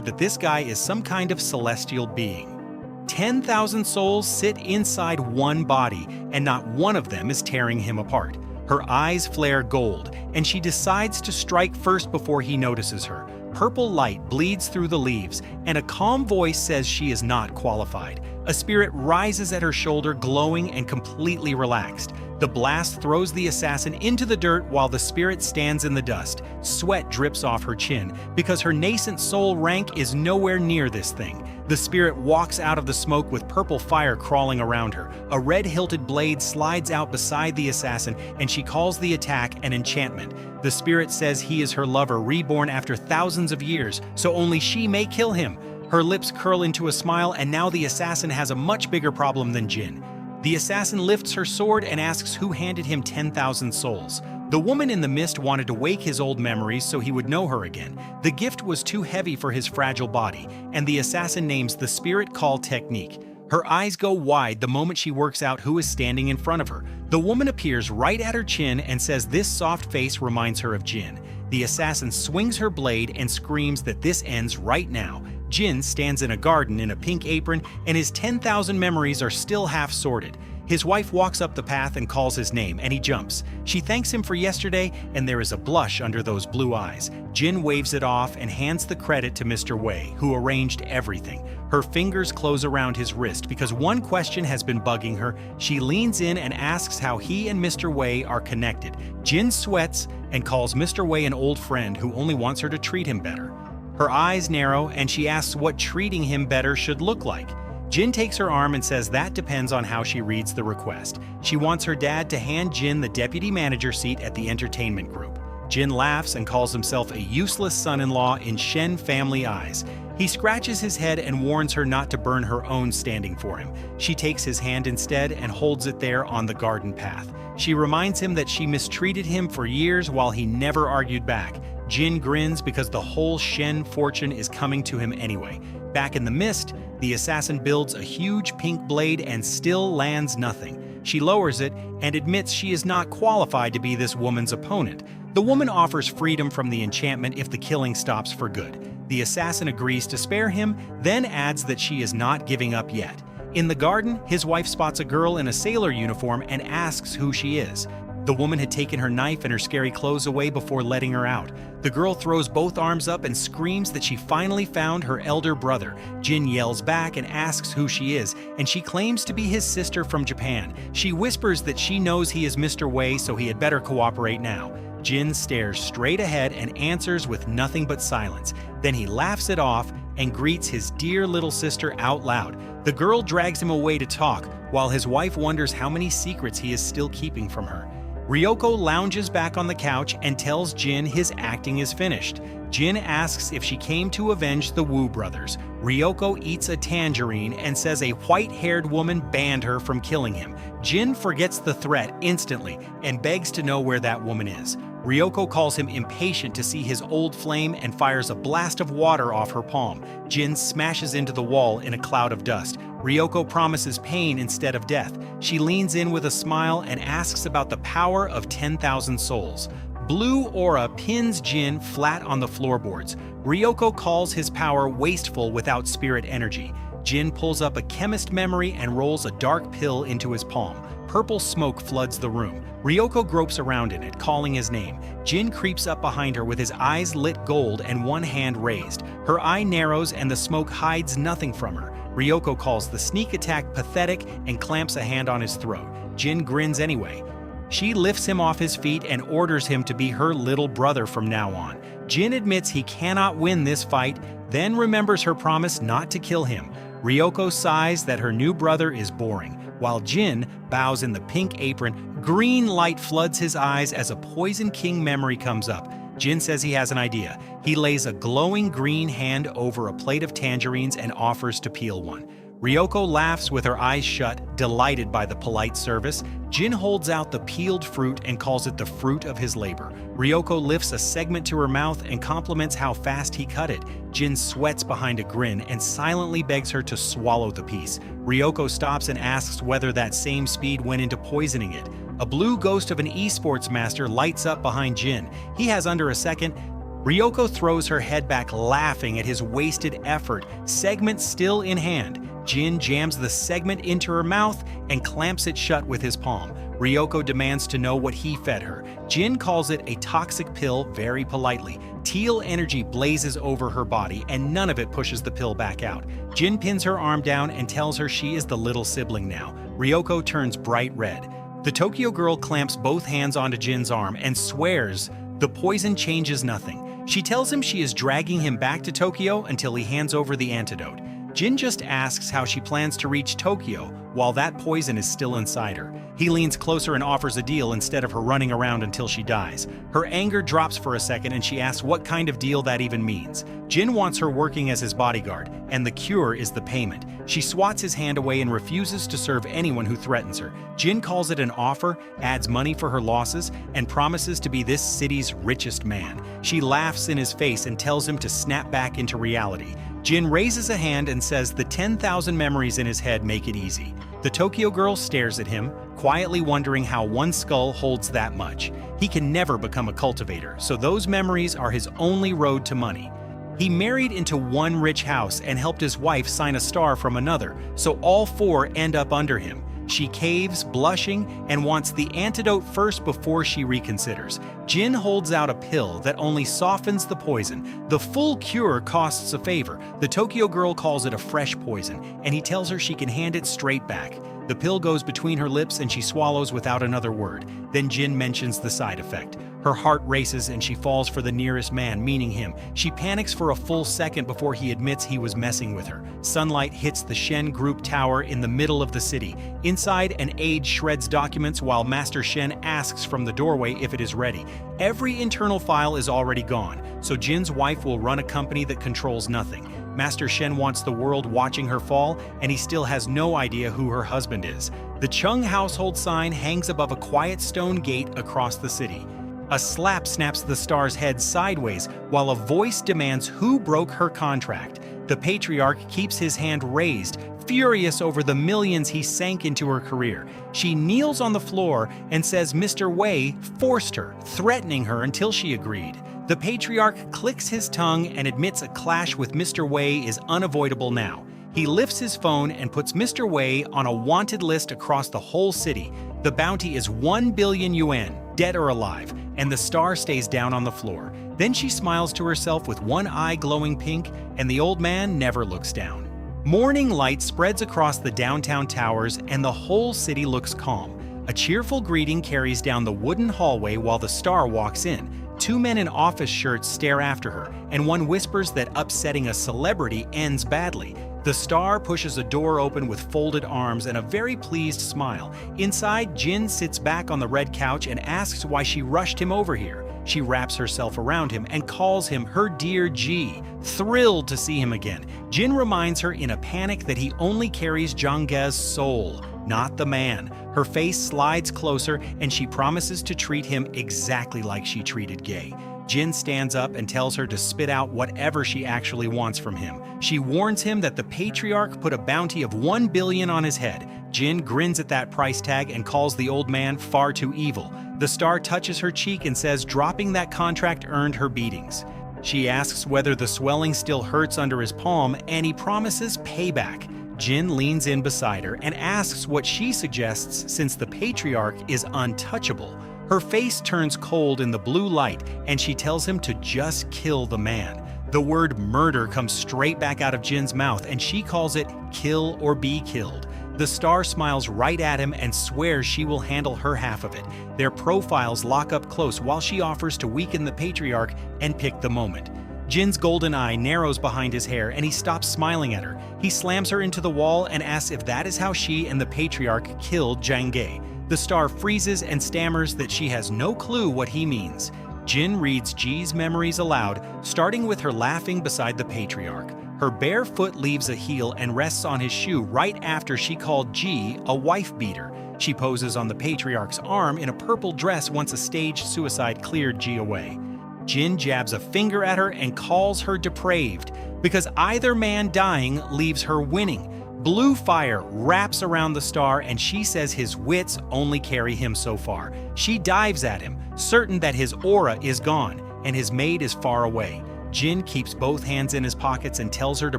that this guy is some kind of celestial being. 10,000 souls sit inside one body, and not one of them is tearing him apart. Her eyes flare gold, and she decides to strike first before he notices her. Purple light bleeds through the leaves, and a calm voice says she is not qualified. A spirit rises at her shoulder, glowing and completely relaxed. The blast throws the assassin into the dirt while the spirit stands in the dust. Sweat drips off her chin because her nascent soul rank is nowhere near this thing. The spirit walks out of the smoke with purple fire crawling around her. A red-hilted blade slides out beside the assassin, and she calls the attack an enchantment. The spirit says he is her lover, reborn after thousands of years, so only she may kill him. Her lips curl into a smile, and now the assassin has a much bigger problem than Jin. The assassin lifts her sword and asks who handed him 10,000 souls. The woman in the mist wanted to wake his old memories so he would know her again. The gift was too heavy for his fragile body, and the assassin names the spirit call technique. Her eyes go wide the moment she works out who is standing in front of her. The woman appears right at her chin and says this soft face reminds her of Jin. The assassin swings her blade and screams that this ends right now. Jin stands in a garden in a pink apron, and his 10,000 memories are still half sorted. His wife walks up the path and calls his name, and he jumps. She thanks him for yesterday, and there is a blush under those blue eyes. Jin waves it off and hands the credit to Mr. Wei, who arranged everything. Her fingers close around his wrist because one question has been bugging her. She leans in and asks how he and Mr. Wei are connected. Jin sweats and calls Mr. Wei an old friend who only wants her to treat him better. Her eyes narrow, and she asks what treating him better should look like. Jin takes her arm and says that depends on how she reads the request. She wants her dad to hand Jin the deputy manager seat at the entertainment group. Jin laughs and calls himself a useless son-in-law in Shen family eyes. He scratches his head and warns her not to burn her own standing for him. She takes his hand instead and holds it there on the garden path. She reminds him that she mistreated him for years while he never argued back. Jin grins because the whole Shen fortune is coming to him anyway. Back in the mist, the assassin builds a huge pink blade and still lands nothing. She lowers it and admits she is not qualified to be this woman's opponent. The woman offers freedom from the enchantment if the killing stops for good. The assassin agrees to spare him, then adds that she is not giving up yet. In the garden, his wife spots a girl in a sailor uniform and asks who she is. The woman had taken her knife and her scary clothes away before letting her out. The girl throws both arms up and screams that she finally found her elder brother. Jin yells back and asks who she is, and she claims to be his sister from Japan. She whispers that she knows he is Mr. Wei, so he had better cooperate now. Jin stares straight ahead and answers with nothing but silence. Then he laughs it off and greets his dear little sister out loud. The girl drags him away to talk, while his wife wonders how many secrets he is still keeping from her. Ryoko lounges back on the couch and tells Jin his acting is finished. Jin asks if she came to avenge the Wu brothers. Ryoko eats a tangerine and says a white-haired woman banned her from killing him. Jin forgets the threat instantly and begs to know where that woman is. Ryoko calls him impatient to see his old flame and fires a blast of water off her palm. Jin smashes into the wall in a cloud of dust. Ryoko promises pain instead of death. She leans in with a smile and asks about the power of 10,000 souls. Blue aura pins Jin flat on the floorboards. Ryoko calls his power wasteful without spirit energy. Jin pulls up a chemist memory and rolls a dark pill into his palm. Purple smoke floods the room. Ryoko gropes around in it, calling his name. Jin creeps up behind her with his eyes lit gold and one hand raised. Her eye narrows and the smoke hides nothing from her. Ryoko calls the sneak attack pathetic and clamps a hand on his throat. Jin grins anyway. She lifts him off his feet and orders him to be her little brother from now on. Jin admits he cannot win this fight, then remembers her promise not to kill him. Ryoko sighs that her new brother is boring, while Jin bows in the pink apron. Green light floods his eyes as a Poison King memory comes up. Jin says he has an idea. He lays a glowing green hand over a plate of tangerines and offers to peel one. Ryoko laughs with her eyes shut, delighted by the polite service. Jin holds out the peeled fruit and calls it the fruit of his labor. Ryoko lifts a segment to her mouth and compliments how fast he cut it. Jin sweats behind a grin and silently begs her to swallow the piece. Ryoko stops and asks whether that same speed went into poisoning it. A blue ghost of an esports master lights up behind Jin. He has under a second. Ryoko throws her head back, laughing at his wasted effort, segment still in hand. Jin jams the segment into her mouth and clamps it shut with his palm. Ryoko demands to know what he fed her. Jin calls it a toxic pill very politely. Teal energy blazes over her body and none of it pushes the pill back out. Jin pins her arm down and tells her she is the little sibling now. Ryoko turns bright red. The Tokyo girl clamps both hands onto Jin's arm and swears the poison changes nothing. She tells him she is dragging him back to Tokyo until he hands over the antidote. Jin just asks how she plans to reach Tokyo while that poison is still inside her. He leans closer and offers a deal instead of her running around until she dies. Her anger drops for a second and she asks what kind of deal that even means. Jin wants her working as his bodyguard, and the cure is the payment. She swats his hand away and refuses to serve anyone who threatens her. Jin calls it an offer, adds money for her losses, and promises to be this city's richest man. She laughs in his face and tells him to snap back into reality. Jin raises a hand and says the 10,000 memories in his head make it easy. The Tokyo girl stares at him, quietly wondering how one skull holds that much. He can never become a cultivator, so those memories are his only road to money. He married into one rich house and helped his wife sign a star from another, so all four end up under him. She caves, blushing, and wants the antidote first before she reconsiders. Jin holds out a pill that only softens the poison. The full cure costs a favor. The Tokyo girl calls it a fresh poison, and he tells her she can hand it straight back. The pill goes between her lips and she swallows without another word. Then Jin mentions the side effect. Her heart races and she falls for the nearest man, meaning him. She panics for a full second before he admits he was messing with her. Sunlight hits the Shen Group tower in the middle of the city. Inside, an aide shreds documents while Master Shen asks from the doorway if it is ready. Every internal file is already gone, so Jin's wife will run a company that controls nothing. Master Shen wants the world watching her fall, and he still has no idea who her husband is. The Chung household sign hangs above a quiet stone gate across the city. A slap snaps the star's head sideways, while a voice demands who broke her contract. The patriarch keeps his hand raised, furious over the millions he sank into her career. She kneels on the floor and says Mr. Wei forced her, threatening her until she agreed. The patriarch clicks his tongue and admits a clash with Mr. Wei is unavoidable now. He lifts his phone and puts Mr. Wei on a wanted list across the whole city. The bounty is 1 billion yuan, dead or alive, and the star stays down on the floor. Then she smiles to herself with one eye glowing pink, and the old man never looks down. Morning light spreads across the downtown towers, and the whole city looks calm. A cheerful greeting carries down the wooden hallway while the star walks in. Two men in office shirts stare after her, and one whispers that upsetting a celebrity ends badly. The star pushes a door open with folded arms and a very pleased smile. Inside, Jin sits back on the red couch and asks why she rushed him over here. She wraps herself around him and calls him her dear Ji, thrilled to see him again. Jin reminds her in a panic that he only carries Zhang Ge's soul, not the man. Her face slides closer and she promises to treat him exactly like she treated Ge. Jin stands up and tells her to spit out whatever she actually wants from him. She warns him that the patriarch put a bounty of 1 billion on his head. Jin grins at that price tag and calls the old man far too evil. The star touches her cheek and says dropping that contract earned her beatings. She asks whether the swelling still hurts under his palm, and he promises payback. Jin leans in beside her and asks what she suggests since the patriarch is untouchable. Her face turns cold in the blue light, and she tells him to just kill the man. The word murder comes straight back out of Jin's mouth, and she calls it kill or be killed. The star smiles right at him and swears she will handle her half of it. Their profiles lock up close while she offers to weaken the patriarch and pick the moment. Jin's golden eye narrows behind his hair and he stops smiling at her. He slams her into the wall and asks if that is how she and the patriarch killed Zhang Ge. The star freezes and stammers that she has no clue what he means. Jin reads Ji's memories aloud, starting with her laughing beside the patriarch. Her bare foot leaves a heel and rests on his shoe right after she called Ji a wife-beater. She poses on the patriarch's arm in a purple dress once a staged suicide cleared Ji away. Jin jabs a finger at her and calls her depraved, because either man dying leaves her winning. Blue fire wraps around the star and she says his wits only carry him so far. She dives at him, certain that his aura is gone and his mate is far away. Jin keeps both hands in his pockets and tells her to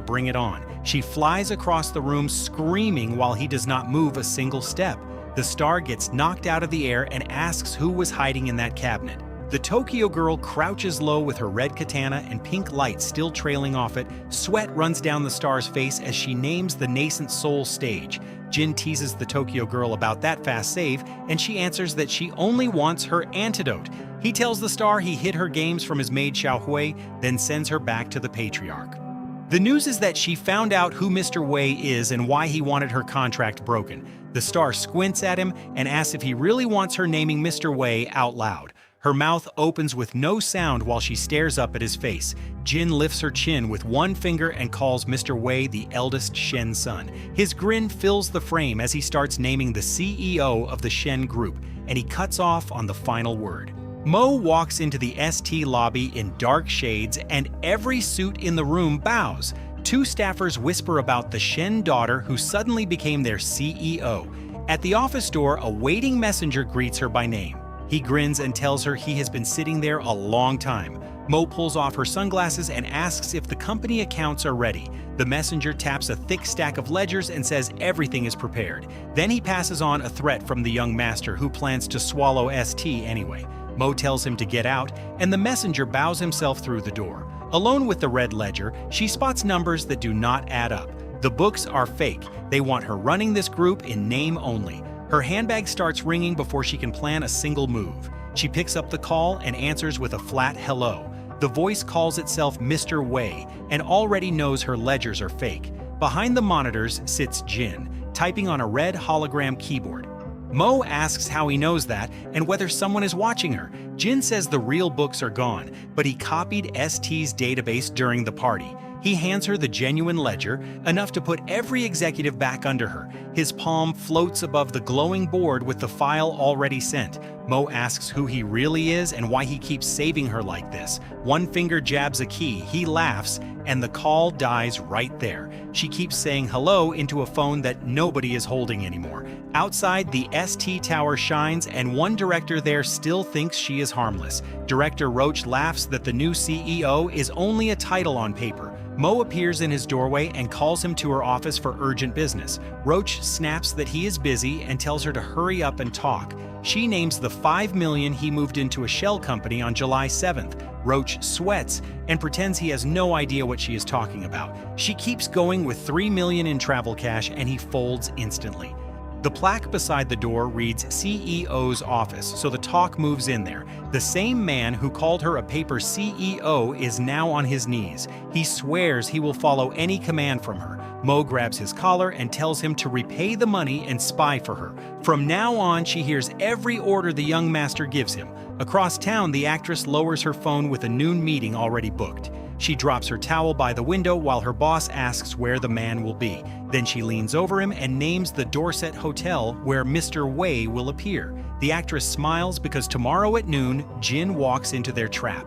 bring it on. She flies across the room screaming while he does not move a single step. The star gets knocked out of the air and asks who was hiding in that cabinet. The Tokyo girl crouches low with her red katana and pink light still trailing off it. Sweat runs down the star's face as she names the nascent soul stage. Jin teases the Tokyo girl about that fast save, and she answers that she only wants her antidote. He tells the star he hid her games from his maid Xiaohui, then sends her back to the patriarch. The news is that she found out who Mr. Wei is and why he wanted her contract broken. The star squints at him and asks if he really wants her naming Mr. Wei out loud. Her mouth opens with no sound while she stares up at his face. Jin lifts her chin with one finger and calls Mr. Wei the eldest Shen son. His grin fills the frame as he starts naming the CEO of the Shen Group, and he cuts off on the final word. Mo walks into the ST lobby in dark shades, and every suit in the room bows. Two staffers whisper about the Shen daughter who suddenly became their CEO. At the office door, a waiting messenger greets her by name. He grins and tells her he has been sitting there a long time. Mo pulls off her sunglasses and asks if the company accounts are ready. The messenger taps a thick stack of ledgers and says everything is prepared. Then he passes on a threat from the young master who plans to swallow ST anyway. Mo tells him to get out, and the messenger bows himself through the door. Alone with the red ledger, she spots numbers that do not add up. The books are fake. They want her running this group in name only. Her handbag starts ringing before she can plan a single move. She picks up the call and answers with a flat hello. The voice calls itself Mr. Wei and already knows her ledgers are fake. Behind the monitors sits Jin, typing on a red hologram keyboard. Mo asks how he knows that and whether someone is watching her. Jin says the real books are gone, but he copied ST's database during the party. He hands her the genuine ledger, enough to put every executive back under her. His palm floats above the glowing board with the file already sent. Mo asks who he really is and why he keeps saving her like this. One finger jabs a key, he laughs, and the call dies right there. She keeps saying hello into a phone that nobody is holding anymore. Outside, the ST tower shines, and one director there still thinks she is harmless. Director Roach laughs that the new CEO is only a title on paper. Mo appears in his doorway and calls him to her office for urgent business. Roach snaps that he is busy and tells her to hurry up and talk. She names the $5 million he moved into a shell company on July 7th. Roach sweats and pretends he has no idea what she is talking about. She keeps going with $3 million in travel cash and he folds instantly. The plaque beside the door reads CEO's office, so the talk moves in there. The same man who called her a paper CEO is now on his knees. He swears he will follow any command from her. Mo grabs his collar and tells him to repay the money and spy for her. From now on, she hears every order the young master gives him. Across town, the actress lowers her phone with a noon meeting already booked. She drops her towel by the window while her boss asks where the man will be. Then she leans over him and names the Dorset Hotel where Mr. Wei will appear. The actress smiles because tomorrow at noon, Jin walks into their trap.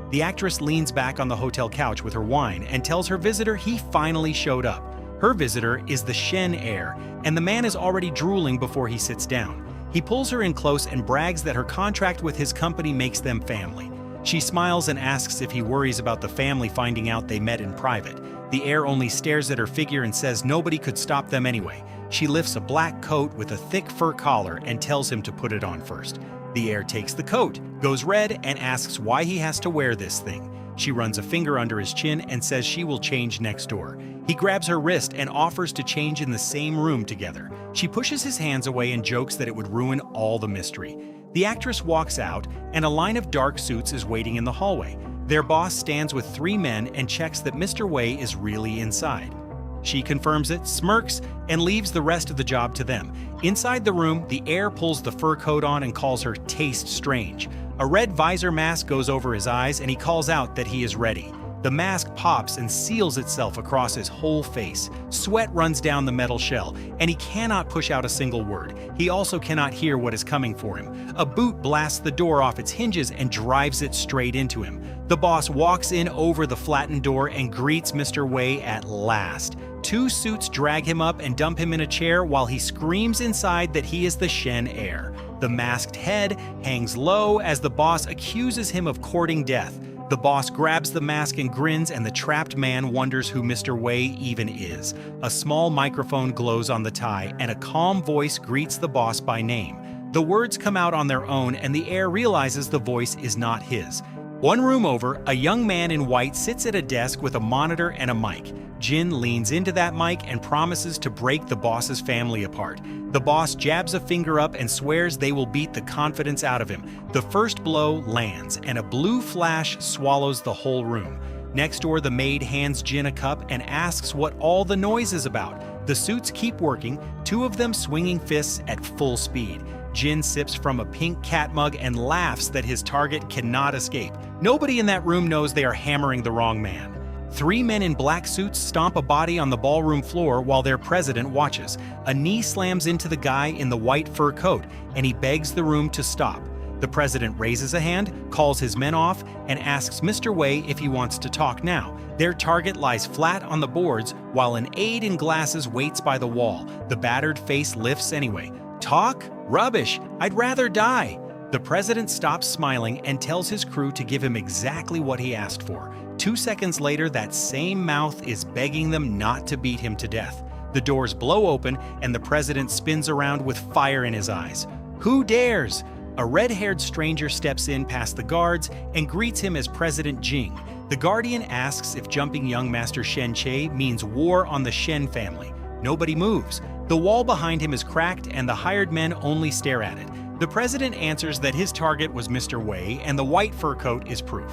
The actress leans back on the hotel couch with her wine and tells her visitor he finally showed up. Her visitor is the Shen heir, and the man is already drooling before he sits down. He pulls her in close and brags that her contract with his company makes them family. She smiles and asks if he worries about the family finding out they met in private. The heir only stares at her figure and says nobody could stop them anyway. She lifts a black coat with a thick fur collar and tells him to put it on first. The heir takes the coat, goes red, and asks why he has to wear this thing. She runs a finger under his chin and says she will change next door. He grabs her wrist and offers to change in the same room together. She pushes his hands away and jokes that it would ruin all the mystery. The actress walks out, and a line of dark suits is waiting in the hallway. Their boss stands with 3 men and checks that Mr. Wei is really inside. She confirms it, smirks, and leaves the rest of the job to them. Inside the room, the heir pulls the fur coat on and calls her "taste strange." A red visor mask goes over his eyes, and he calls out that he is ready. The mask pops and seals itself across his whole face. Sweat runs down the metal shell, and he cannot push out a single word. He also cannot hear what is coming for him. A boot blasts the door off its hinges and drives it straight into him. The boss walks in over the flattened door and greets Mr. Wei at last. 2 suits drag him up and dump him in a chair while he screams inside that he is the Shen heir. The masked head hangs low as the boss accuses him of courting death. The boss grabs the mask and grins, and the trapped man wonders who Mr. Wei even is. A small microphone glows on the tie, and a calm voice greets the boss by name. The words come out on their own, and the heir realizes the voice is not his. One room over, a young man in white sits at a desk with a monitor and a mic. Jin leans into that mic and promises to break the boss's family apart. The boss jabs a finger up and swears they will beat the confidence out of him. The first blow lands, and a blue flash swallows the whole room. Next door, the maid hands Jin a cup and asks what all the noise is about. The suits keep working, 2 of them swinging fists at full speed. Jin sips from a pink cat mug and laughs that his target cannot escape. Nobody in that room knows they are hammering the wrong man. 3 men in black suits stomp a body on the ballroom floor while their president watches. A knee slams into the guy in the white fur coat, and he begs the room to stop. The president raises a hand, calls his men off, and asks Mr. Wei if he wants to talk now. Their target lies flat on the boards while an aide in glasses waits by the wall. The battered face lifts anyway. "Talk? Rubbish! I'd rather die!" The president stops smiling and tells his crew to give him exactly what he asked for. 2 seconds later, that same mouth is begging them not to beat him to death. The doors blow open, and the president spins around with fire in his eyes. "Who dares?" A red-haired stranger steps in past the guards and greets him as President Jing. The Guardian asks if jumping young Master Shen Che means war on the Shen family. Nobody moves. The wall behind him is cracked, and the hired men only stare at it. The president answers that his target was Mr. Wei and the white fur coat is proof.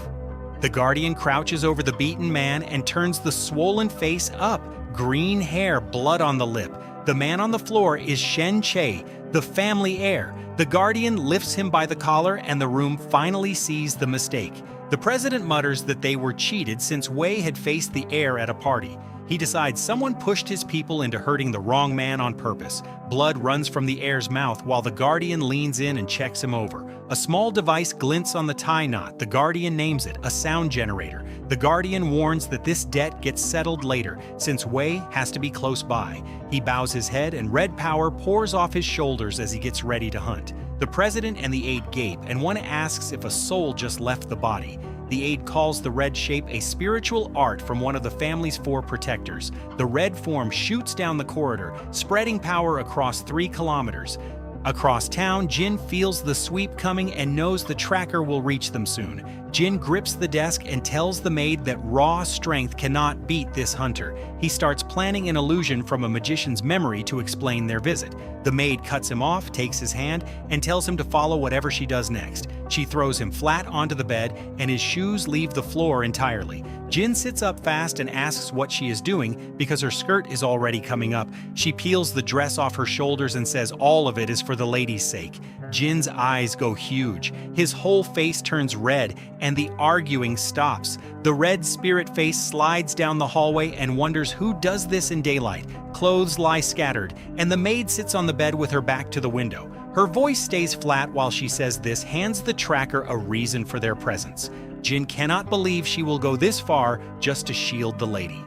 The guardian crouches over the beaten man and turns the swollen face up, green hair, blood on the lip. The man on the floor is Shen Che, the family heir. The guardian lifts him by the collar and the room finally sees the mistake. The president mutters that they were cheated since Wei had faced the heir at a party. He decides someone pushed his people into hurting the wrong man on purpose. Blood runs from the heir's mouth while the guardian leans in and checks him over. A small device glints on the tie knot. The guardian names it a sound generator. The guardian warns that this debt gets settled later, since Wei has to be close by. He bows his head and red power pours off his shoulders as he gets ready to hunt. The president and the aide gape, and one asks if a soul just left the body. The aide calls the red shape a spiritual art from one of the family's 4 protectors. The red form shoots down the corridor, spreading power across 3 kilometers. Across town, Jin feels the sweep coming and knows the tracker will reach them soon. Jin grips the desk and tells the maid that raw strength cannot beat this hunter. He starts planning an illusion from a magician's memory to explain their visit. The maid cuts him off, takes his hand, and tells him to follow whatever she does next. She throws him flat onto the bed, and his shoes leave the floor entirely. Jin sits up fast and asks what she is doing because her skirt is already coming up. She peels the dress off her shoulders and says all of it is for the lady's sake. Jin's eyes go huge. His whole face turns red, and the arguing stops. The red spirit face slides down the hallway and wonders who does this in daylight. Clothes lie scattered, and the maid sits on the bed with her back to the window. Her voice stays flat while she says this hands the tracker a reason for their presence. Jin cannot believe she will go this far just to shield the lady.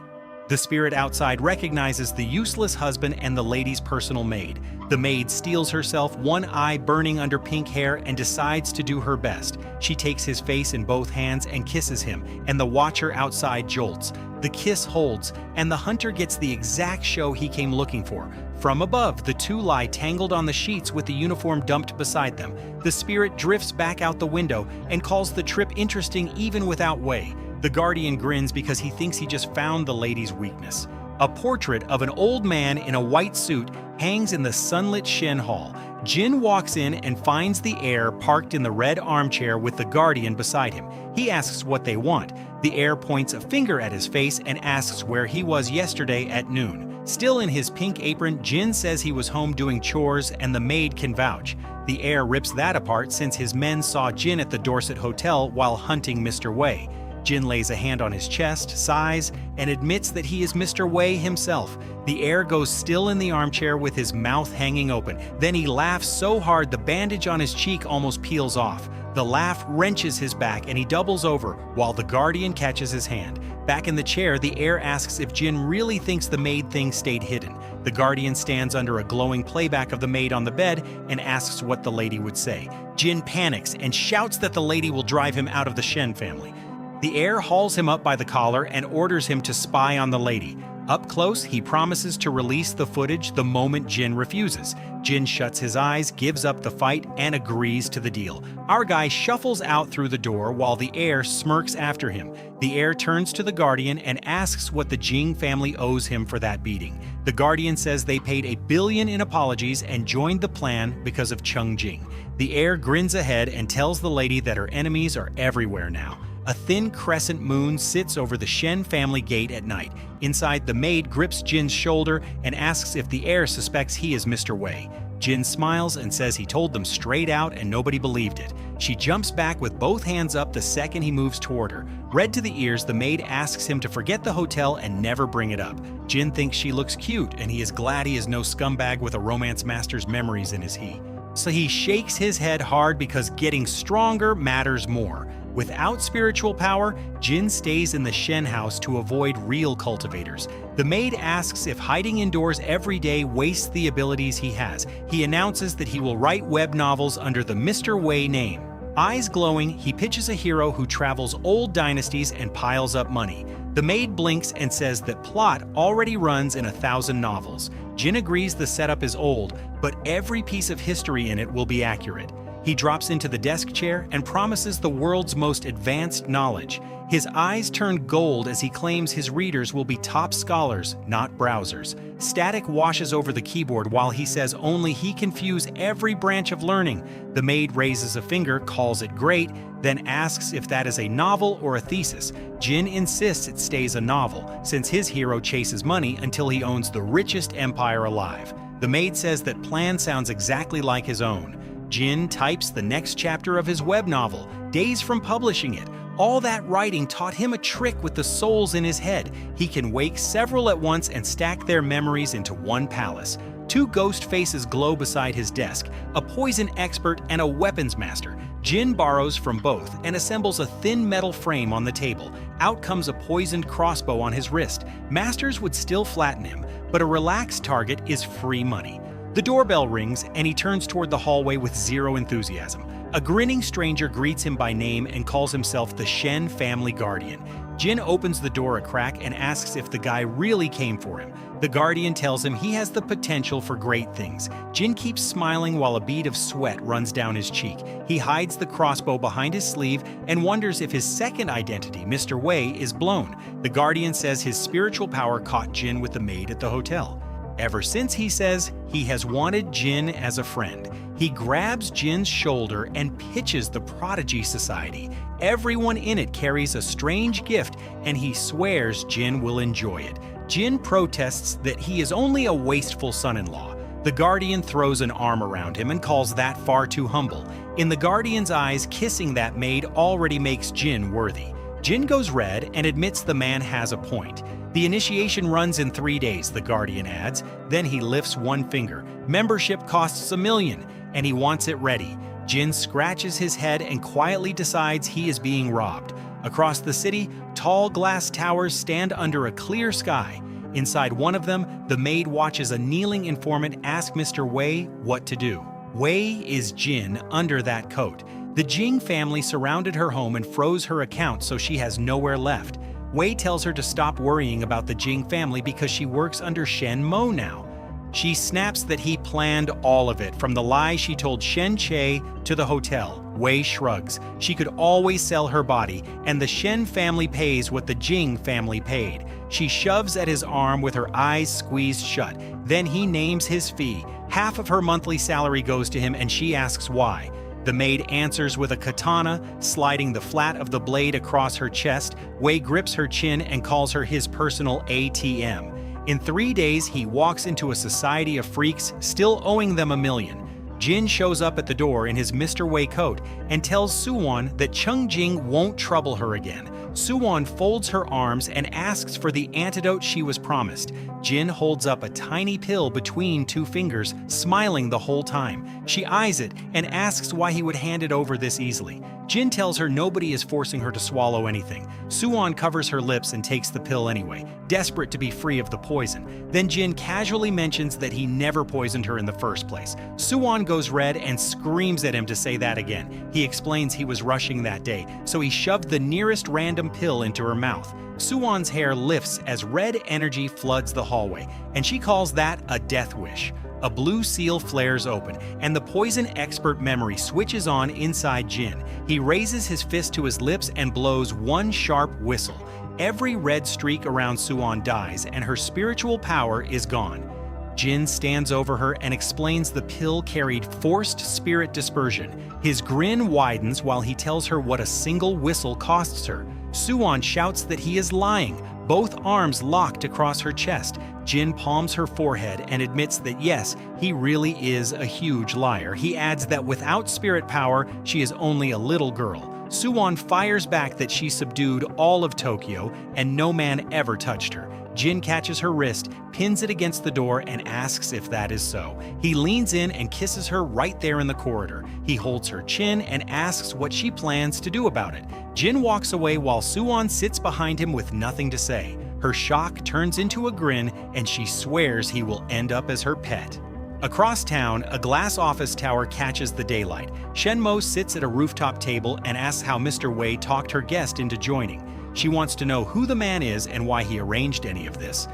The spirit outside recognizes the useless husband and the lady's personal maid. The maid steels herself, one eye burning under pink hair, and decides to do her best. She takes his face in both hands and kisses him, and the watcher outside jolts. The kiss holds, and the hunter gets the exact show he came looking for. From above, the 2 lie tangled on the sheets with the uniform dumped beside them. The spirit drifts back out the window and calls the trip interesting even without Wei. The guardian grins because he thinks he just found the lady's weakness. A portrait of an old man in a white suit hangs in the sunlit Shen Hall. Jin walks in and finds the heir parked in the red armchair with the guardian beside him. He asks what they want. The heir points a finger at his face and asks where he was yesterday at noon. Still in his pink apron, Jin says he was home doing chores and the maid can vouch. The heir rips that apart since his men saw Jin at the Dorset Hotel while hunting Mr. Wei. Jin lays a hand on his chest, sighs, and admits that he is Mr. Wei himself. The heir goes still in the armchair with his mouth hanging open. Then he laughs so hard the bandage on his cheek almost peels off. The laugh wrenches his back and he doubles over while the guardian catches his hand. Back in the chair, the heir asks if Jin really thinks the maid thing stayed hidden. The guardian stands under a glowing playback of the maid on the bed and asks what the lady would say. Jin panics and shouts that the lady will drive him out of the Shen family. The heir hauls him up by the collar and orders him to spy on the lady. Up close, he promises to release the footage the moment Jin refuses. Jin shuts his eyes, gives up the fight, and agrees to the deal. Our guy shuffles out through the door while the heir smirks after him. The heir turns to the guardian and asks what the Jing family owes him for that beating. The guardian says they paid $1 billion in apologies and joined the plan because of Cheng Jing. The heir grins ahead and tells the lady that her enemies are everywhere now. A thin crescent moon sits over the Shen family gate at night. Inside, the maid grips Jin's shoulder and asks if the heir suspects he is Mr. Wei. Jin smiles and says he told them straight out and nobody believed it. She jumps back with both hands up the second he moves toward her. Red to the ears, the maid asks him to forget the hotel and never bring it up. Jin thinks she looks cute and he is glad he is no scumbag with a romance master's memories in his he. So he shakes his head hard because getting stronger matters more. Without spiritual power, Jin stays in the Shen house to avoid real cultivators. The maid asks if hiding indoors every day wastes the abilities he has. He announces that he will write web novels under the Mr. Wei name. Eyes glowing, he pitches a hero who travels old dynasties and piles up money. The maid blinks and says that plot already runs in 1,000 novels. Jin agrees the setup is old, but every piece of history in it will be accurate. He drops into the desk chair and promises the world's most advanced knowledge. His eyes turn gold as he claims his readers will be top scholars, not browsers. Static washes over the keyboard while he says only he can fuse every branch of learning. The maid raises a finger, calls it great, then asks if that is a novel or a thesis. Jin insists it stays a novel, since his hero chases money until he owns the richest empire alive. The maid says that plan sounds exactly like his own. Jin types the next chapter of his web novel, days from publishing it. All that writing taught him a trick with the souls in his head. He can wake several at once and stack their memories into one palace. Two ghost faces glow beside his desk, a poison expert and a weapons master. Jin borrows from both and assembles a thin metal frame on the table. Out comes a poisoned crossbow on his wrist. Masters would still flatten him, but a relaxed target is free money. The doorbell rings and he turns toward the hallway with zero enthusiasm. A grinning stranger greets him by name and calls himself the Shen family guardian. Jin opens the door a crack and asks if the guy really came for him. The guardian tells him he has the potential for great things. Jin keeps smiling while a bead of sweat runs down his cheek. He hides the crossbow behind his sleeve and wonders if his second identity, Mr. Wei, is blown. The guardian says his spiritual power caught Jin with the maid at the hotel. Ever since, he says, he has wanted Jin as a friend. He grabs Jin's shoulder and pitches the Prodigy Society. Everyone in it carries a strange gift, and he swears Jin will enjoy it. Jin protests that he is only a wasteful son-in-law. The Guardian throws an arm around him and calls that far too humble. In the Guardian's eyes, kissing that maid already makes Jin worthy. Jin goes red and admits the man has a point. The initiation runs in 3 days, the Guardian adds. Then he lifts one finger. Membership costs $1 million, and he wants it ready. Jin scratches his head and quietly decides he is being robbed. Across the city, tall glass towers stand under a clear sky. Inside one of them, the maid watches a kneeling informant ask Mr. Wei what to do. Wei is Jin under that coat. The Jing family surrounded her home and froze her account so she has nowhere left. Wei tells her to stop worrying about the Jing family because she works under Shen Mo now. She snaps that he planned all of it, from the lie she told Shen Che to the hotel. Wei shrugs. She could always sell her body, and the Shen family pays what the Jing family paid. She shoves at his arm with her eyes squeezed shut. Then he names his fee. Half of her monthly salary goes to him, and she asks why. The maid answers with a katana, sliding the flat of the blade across her chest. Wei grips her chin and calls her his personal ATM. In 3 days, he walks into a society of freaks, still owing them $1 million. Jin shows up at the door in his Mr. Wei coat and tells Suwon that Chung Jing won't trouble her again. Suwon folds her arms and asks for the antidote she was promised. Jin holds up a tiny pill between 2 fingers, smiling the whole time. She eyes it and asks why he would hand it over this easily. Jin tells her nobody is forcing her to swallow anything. Suwon covers her lips and takes the pill anyway, desperate to be free of the poison. Then Jin casually mentions that he never poisoned her in the first place. Suwon goes red and screams at him to say that again. He explains he was rushing that day, so he shoved the nearest random pill into her mouth. Suwon's hair lifts as red energy floods the hallway, and she calls that a death wish. A blue seal flares open, and the poison expert memory switches on inside Jin. He raises his fist to his lips and blows one sharp whistle. Every red streak around Suwon dies, and her spiritual power is gone. Jin stands over her and explains the pill carried forced spirit dispersion. His grin widens while he tells her what a single whistle costs her. Suwon shouts that he is lying, both arms locked across her chest. Jin palms her forehead and admits that yes, he really is a huge liar. He adds that without spirit power, she is only a little girl. Suwon fires back that she subdued all of Tokyo and no man ever touched her. Jin catches her wrist, pins it against the door, and asks if that is so. He leans in and kisses her right there in the corridor. He holds her chin and asks what she plans to do about it. Jin walks away while Suwon sits behind him with nothing to say. Her shock turns into a grin, and she swears he will end up as her pet. Across town, a glass office tower catches the daylight. Shenmo sits at a rooftop table and asks how Mr. Wei talked her guest into joining. She wants to know who the man is and why he arranged any of this.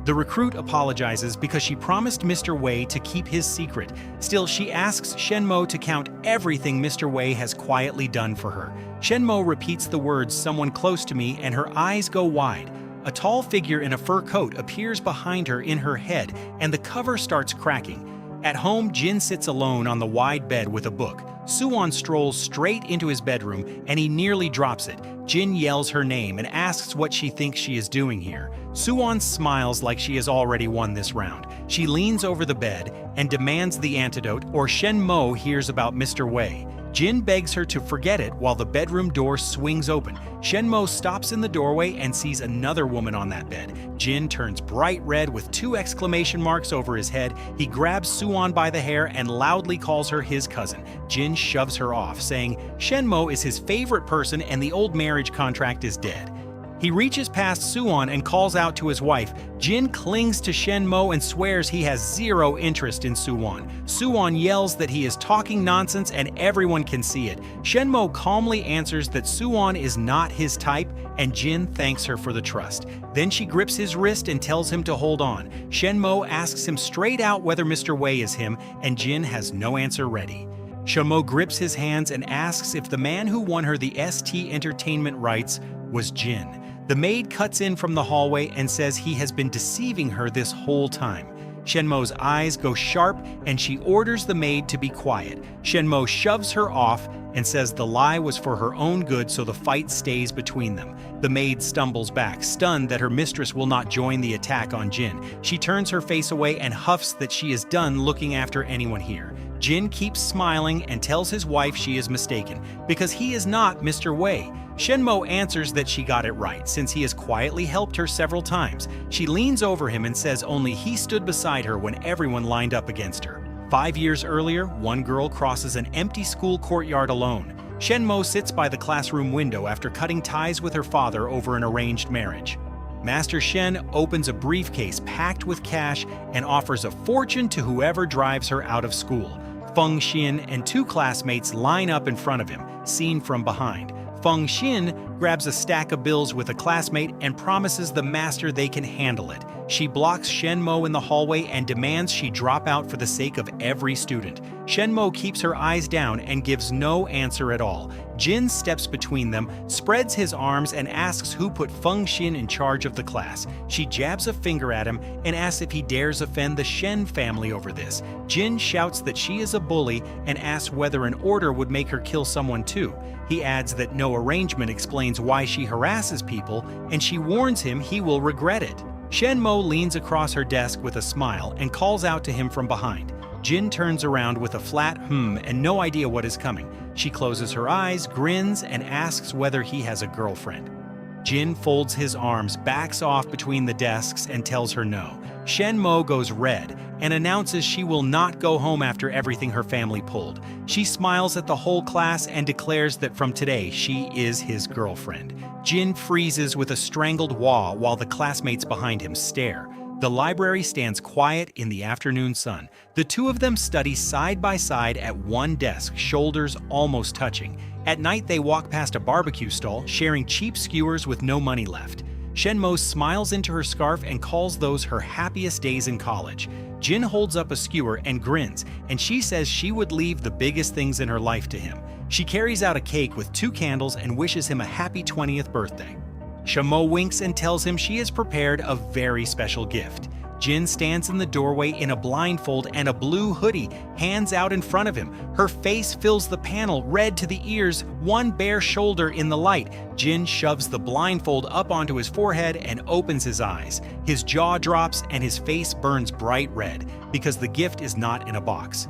The recruit apologizes because she promised Mr. Wei to keep his secret. Still, she asks Shenmo to count everything Mr. Wei has quietly done for her. Shenmo repeats the words "someone close to me" and her eyes go wide. A tall figure in a fur coat appears behind her in her head, and the cover starts cracking. At home, Jin sits alone on the wide bed with a book. Suwon strolls straight into his bedroom, and he nearly drops it. Jin yells her name and asks what she thinks she is doing here. Suwon smiles like she has already won this round. She leans over the bed and demands the antidote, or Shenmo hears about Mr. Wei. Jin begs her to forget it while the bedroom door swings open. Shenmo stops in the doorway and sees another woman on that bed. Jin turns bright red with 2 exclamation marks over his head. He grabs Suwon by the hair and loudly calls her his cousin. Jin shoves her off, saying Shenmo is his favorite person and the old marriage contract is dead. He reaches past Suwon and calls out to his wife. Jin clings to Shenmo and swears he has zero interest in Suwon. Suwon yells that he is talking nonsense and everyone can see it. Shenmo calmly answers that Suwon is not his type, and Jin thanks her for the trust. Then she grips his wrist and tells him to hold on. Shenmo asks him straight out whether Mr. Wei is him, and Jin has no answer ready. Shenmo grips his hands and asks if the man who won her the ST entertainment rights was Jin. The maid cuts in from the hallway and says he has been deceiving her this whole time. Shenmo's eyes go sharp and she orders the maid to be quiet. Shenmo shoves her off and says the lie was for her own good, so the fight stays between them. The maid stumbles back, stunned that her mistress will not join the attack on Jin. She turns her face away and huffs that she is done looking after anyone here. Jin keeps smiling and tells his wife she is mistaken, because he is not Mr. Wei. Shenmo answers that she got it right, since he has quietly helped her several times. She leans over him and says only he stood beside her when everyone lined up against her. 5 years earlier, one girl crosses an empty school courtyard alone. Shenmo sits by the classroom window after cutting ties with her father over an arranged marriage. Master Shen opens a briefcase packed with cash and offers a fortune to whoever drives her out of school. Feng Xin and 2 classmates line up in front of him, seen from behind. Feng Xin grabs a stack of bills with a classmate and promises the master they can handle it. She blocks Shenmo in the hallway and demands she drop out for the sake of every student. Shenmo keeps her eyes down and gives no answer at all. Jin steps between them, spreads his arms, and asks who put Feng Xin in charge of the class. She jabs a finger at him and asks if he dares offend the Shen family over this. Jin shouts that she is a bully and asks whether an order would make her kill someone too. He adds that no arrangement explains why she harasses people, and she warns him he will regret it. Shenmo leans across her desk with a smile and calls out to him from behind. Jin turns around with a flat and no idea what is coming. She closes her eyes, grins, and asks whether he has a girlfriend. Jin folds his arms, backs off between the desks, and tells her no. Shenmo goes red and announces she will not go home after everything her family pulled. She smiles at the whole class and declares that from today she is his girlfriend. Jin freezes with a strangled wah while the classmates behind him stare. The library stands quiet in the afternoon sun. The 2 of them study side by side at one desk, shoulders almost touching. At night, they walk past a barbecue stall, sharing cheap skewers with no money left. Shenmo smiles into her scarf and calls those her happiest days in college. Jin holds up a skewer and grins, and she says she would leave the biggest things in her life to him. She carries out a cake with 2 candles and wishes him a happy 20th birthday. Shenmo winks and tells him she has prepared a very special gift. Jin stands in the doorway in a blindfold and a blue hoodie, hands out in front of him. Her face fills the panel, red to the ears, one bare shoulder in the light. Jin shoves the blindfold up onto his forehead and opens his eyes. His jaw drops and his face burns bright red, because the gift is not in a box.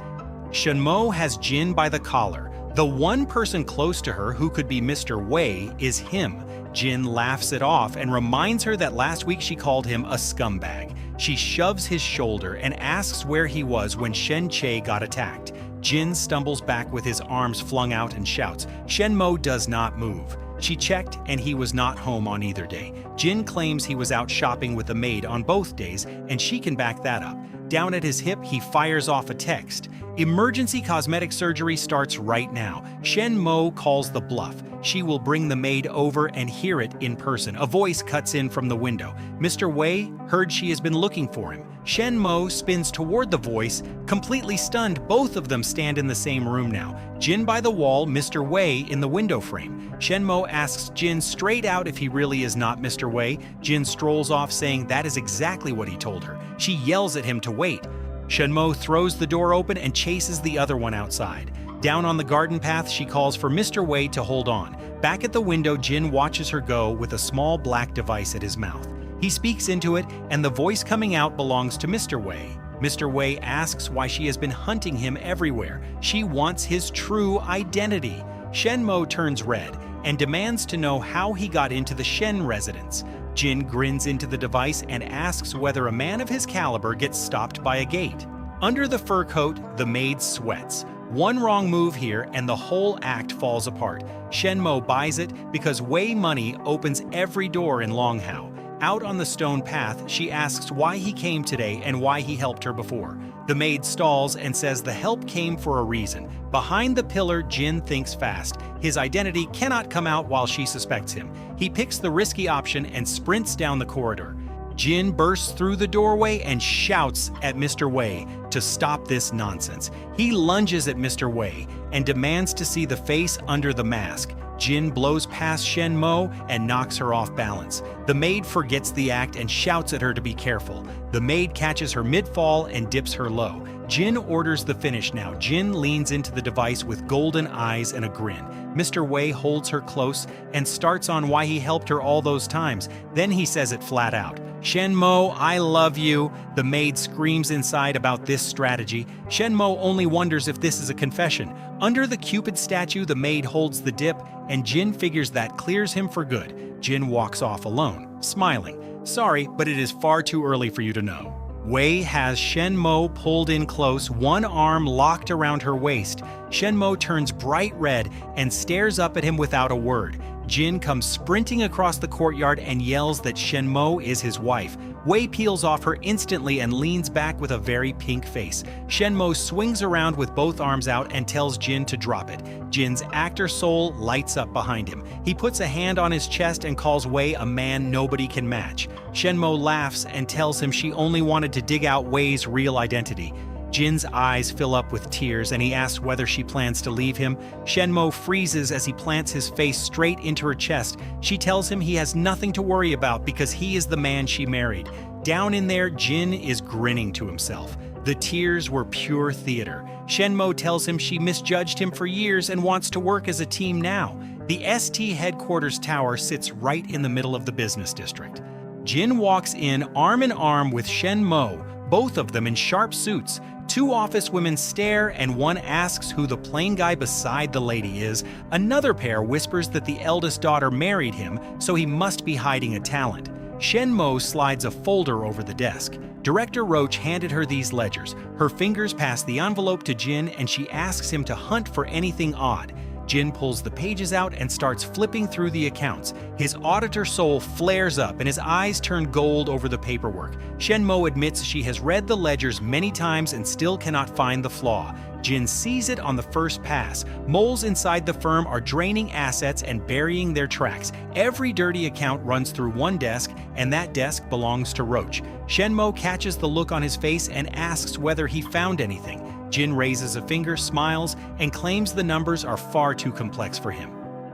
Shenmo has Jin by the collar. The one person close to her who could be Mr. Wei is him. Jin laughs it off and reminds her that last week she called him a scumbag. She shoves his shoulder and asks where he was when Shen Che got attacked. Jin stumbles back with his arms flung out and shouts. Shenmo does not move. She checked and he was not home on either day. Jin claims he was out shopping with a maid on both days, and she can back that up. Down at his hip, he fires off a text. Emergency cosmetic surgery starts right now. Shenmo calls the bluff. she will bring the maid over and hear it in person. A voice cuts in from the window. Mr. Wei heard she has been looking for him. Shen Mo spins toward the voice, completely stunned. Both of them stand in the same room now. Jin by the wall, Mr. Wei in the window frame. Shen Mo asks Jin straight out if he really is not Mr. Wei. Jin strolls off saying that is exactly what he told her. She yells at him to wait. Shen Mo throws the door open and chases the other one outside. Down on the garden path, she calls for Mr. Wei to hold on. Back at the window, Jin watches her go with a small black device at his mouth. He speaks into it, and the voice coming out belongs to Mr. Wei. Mr. Wei asks why she has been hunting him everywhere. She wants his true identity. Shen Mo turns red and demands to know how he got into the Shen residence. Jin grins into the device and asks whether a man of his caliber gets stopped by a gate. Under the fur coat, the maid sweats. One wrong move here and the whole act falls apart. Shen Mo buys it because Wei money opens every door in Longhao. Out on the stone path, she asks why he came today and why he helped her before. The maid stalls and says the help came for a reason. Behind the pillar, Jin thinks fast. His identity cannot come out while she suspects him. He picks the risky option and sprints down the corridor. Jin bursts through the doorway and shouts at Mr. Wei to stop this nonsense. He lunges at Mr. Wei and demands to see the face under the mask. Jin blows past Shen Mo and knocks her off balance. The maid forgets the act and shouts at her to be careful. The maid catches her mid-fall and dips her low. Jin orders the finish now. Jin leans into the device with golden eyes and a grin. Mr. Wei holds her close and starts on why he helped her all those times. Then he says it flat out. Shen Mo, I love you. The maid screams inside about this strategy. Shen Mo only wonders if this is a confession. Under the Cupid statue, the maid holds the dip, and Jin figures that clears him for good. Jin walks off alone, smiling. Sorry, but it is far too early for you to know. Wei has Shen Mo pulled in close, one arm locked around her waist. Shen Mo turns bright red and stares up at him without a word. Jin comes sprinting across the courtyard and yells that Shen Mo is his wife. Wei peels off her instantly and leans back with a very pink face. Shen Mo swings around with both arms out and tells Jin to drop it. Jin's actor soul lights up behind him. He puts a hand on his chest and calls Wei a man nobody can match. Shen Mo laughs and tells him she only wanted to dig out Wei's real identity. Jin's eyes fill up with tears and he asks whether she plans to leave him. Shen Mo freezes as he plants his face straight into her chest. She tells him he has nothing to worry about because he is the man she married. Down in there, Jin is grinning to himself. The tears were pure theater. Shen Mo tells him she misjudged him for years and wants to work as a team now. The ST headquarters tower sits right in the middle of the business district. Jin walks in arm with Shen Mo, both of them in sharp suits. Two office women stare and one asks who the plain guy beside the lady is. Another pair whispers that the eldest daughter married him, so he must be hiding a talent. Shen Mo slides a folder over the desk. Director Roach handed her these ledgers. Her fingers pass the envelope to Jin and she asks him to hunt for anything odd. Jin pulls the pages out and starts flipping through the accounts. His auditor soul flares up and his eyes turn gold over the paperwork. Shen Mo admits she has read the ledgers many times and still cannot find the flaw. Jin sees it on the first pass. Moles inside the firm are draining assets and burying their tracks. Every dirty account runs through one desk, and that desk belongs to Roach. Shen Mo catches the look on his face and asks whether he found anything. Jin raises a finger, smiles, and claims the numbers are far too complex for him.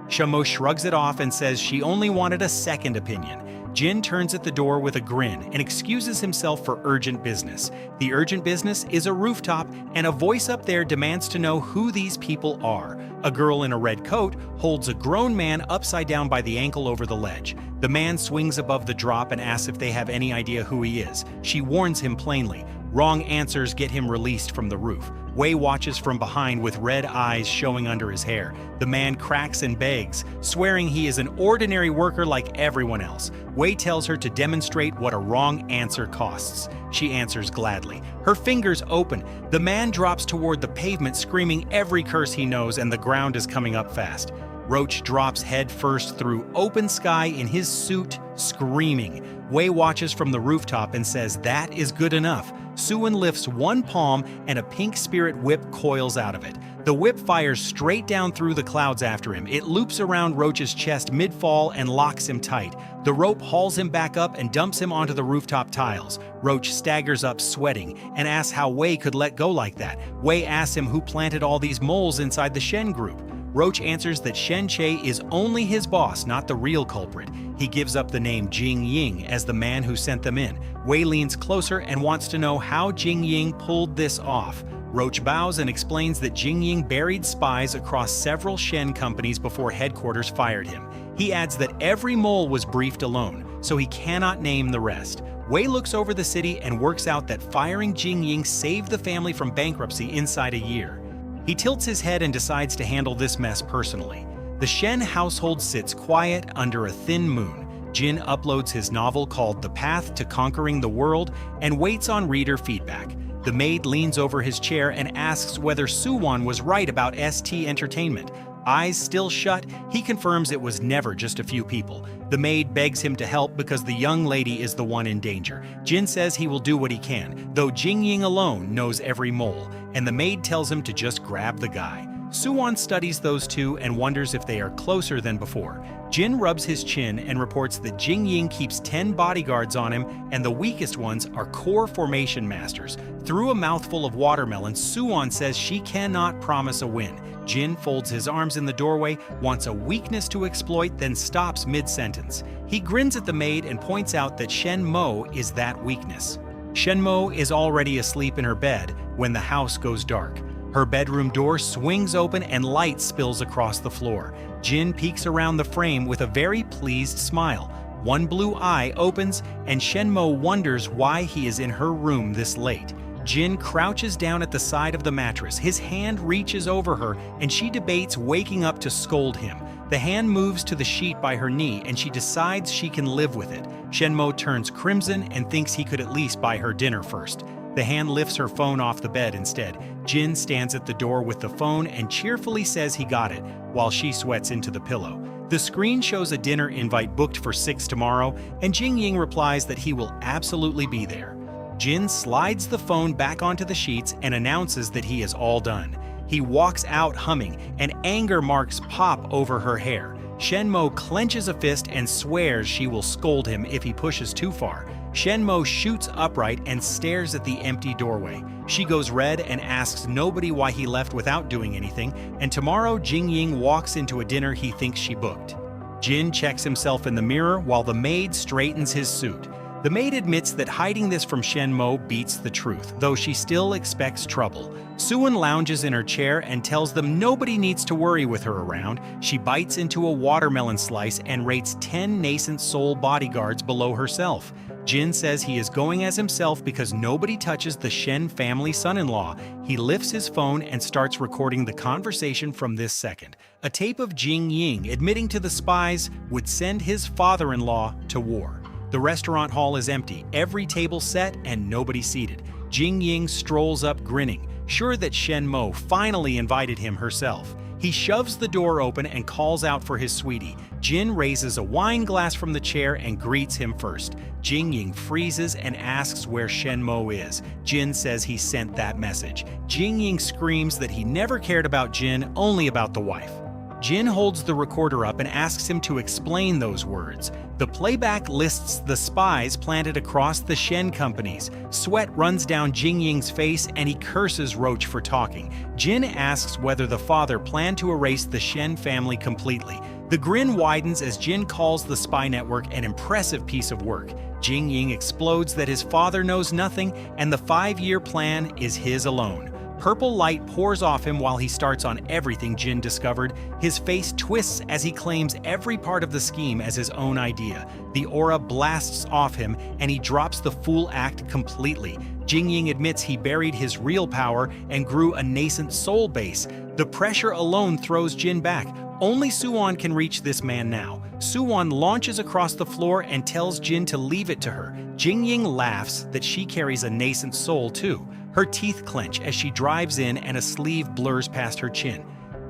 Shen Mo shrugs it off and says she only wanted a second opinion. Jin turns at the door with a grin and excuses himself for urgent business. The urgent business is a rooftop, and a voice up there demands to know who these people are. A girl in a red coat holds a grown man upside down by the ankle over the ledge. The man swings above the drop and asks if they have any idea who he is. She warns him plainly. Wrong answers get him released from the roof. Wei watches from behind with red eyes showing under his hair. The man cracks and begs, swearing he is an ordinary worker like everyone else. Wei tells her to demonstrate what a wrong answer costs. She answers gladly. Her fingers open. The man drops toward the pavement, screaming every curse he knows, and the ground is coming up fast. Roach drops head first through open sky in his suit, screaming. Wei watches from the rooftop and says that is good enough. Suwon lifts one palm and a pink spirit whip coils out of it. The whip fires straight down through the clouds after him. It loops around Roach's chest mid-fall and locks him tight. The rope hauls him back up and dumps him onto the rooftop tiles. Roach staggers up sweating and asks how Wei could let go like that. Wei asks him who planted all these moles inside the Shen group. Roach answers that Shen Che is only his boss, not the real culprit. He gives up the name Jing Ying as the man who sent them in. Wei leans closer and wants to know how Jing Ying pulled this off. Roach bows and explains that Jing Ying buried spies across several Shen companies before headquarters fired him. He adds that every mole was briefed alone, so he cannot name the rest. Wei looks over the city and works out that firing Jing Ying saved the family from bankruptcy inside a year. He tilts his head and decides to handle this mess personally. The Shen household sits quiet under a thin moon. Jin uploads his novel called The Path to Conquering the World and waits on reader feedback. The maid leans over his chair and asks whether Suwon was right about ST Entertainment. Eyes still shut, he confirms it was never just a few people. The maid begs him to help because the young lady is the one in danger. Jin says he will do what he can, though Jing Ying alone knows every mole, and the maid tells him to just grab the guy. Suwon studies those two and wonders if they are closer than before. Jin rubs his chin and reports that Jing Ying keeps 10 bodyguards on him, and the weakest ones are core formation masters. Through a mouthful of watermelon, Suwon says she cannot promise a win. Jin folds his arms in the doorway, wants a weakness to exploit, then stops mid-sentence. He grins at the maid and points out that Shen Mo is that weakness. Shen Mo is already asleep in her bed when the house goes dark. Her bedroom door swings open and light spills across the floor. Jin peeks around the frame with a very pleased smile. One blue eye opens, and Shen Mo wonders why he is in her room this late. Jin crouches down at the side of the mattress. His hand reaches over her, and she debates waking up to scold him. The hand moves to the sheet by her knee, and she decides she can live with it. Shen Mo turns crimson and thinks he could at least buy her dinner first. The hand lifts her phone off the bed instead. Jin stands at the door with the phone and cheerfully says he got it, while she sweats into the pillow. The screen shows a dinner invite booked for 6 tomorrow, and Jing Ying replies that he will absolutely be there. Jin slides the phone back onto the sheets and announces that he is all done. He walks out humming, and anger marks pop over her hair. Shen Mo clenches a fist and swears she will scold him if he pushes too far. Shen Mo shoots upright and stares at the empty doorway. She goes red and asks nobody why he left without doing anything, and tomorrow Jing Ying walks into a dinner he thinks she booked. Jin checks himself in the mirror while the maid straightens his suit. The maid admits that hiding this from Shen Mo beats the truth, though she still expects trouble. Suwon lounges in her chair and tells them nobody needs to worry with her around. She bites into a watermelon slice and rates 10 nascent soul bodyguards below herself. Jin says he is going as himself because nobody touches the Shen family son-in-law. He lifts his phone and starts recording the conversation from this second. A tape of Jing Ying admitting to the spies would send his father-in-law to war. The restaurant hall is empty, every table set and nobody seated. Jing Ying strolls up grinning, sure that Shen Mo finally invited him herself. He shoves the door open and calls out for his sweetie. Jin raises a wine glass from the chair and greets him first. Jing Ying freezes and asks where Shen Mo is. Jin says he sent that message. Jing Ying screams that he never cared about Jin, only about the wife. Jin holds the recorder up and asks him to explain those words. The playback lists the spies planted across the Shen companies. Sweat runs down Jing Ying's face and he curses Roach for talking. Jin asks whether the father planned to erase the Shen family completely. The grin widens as Jin calls the spy network an impressive piece of work. Jing Ying explodes that his father knows nothing and the 5-year plan is his alone. Purple light pours off him while he starts on everything Jin discovered. His face twists as he claims every part of the scheme as his own idea. The aura blasts off him and he drops the fool act completely. Jing Ying admits he buried his real power and grew a nascent soul base. The pressure alone throws Jin back. Only Suwon can reach this man now. Suwon launches across the floor and tells Jin to leave it to her. Jing Ying laughs that she carries a nascent soul too. Her teeth clench as she drives in and a sleeve blurs past her chin.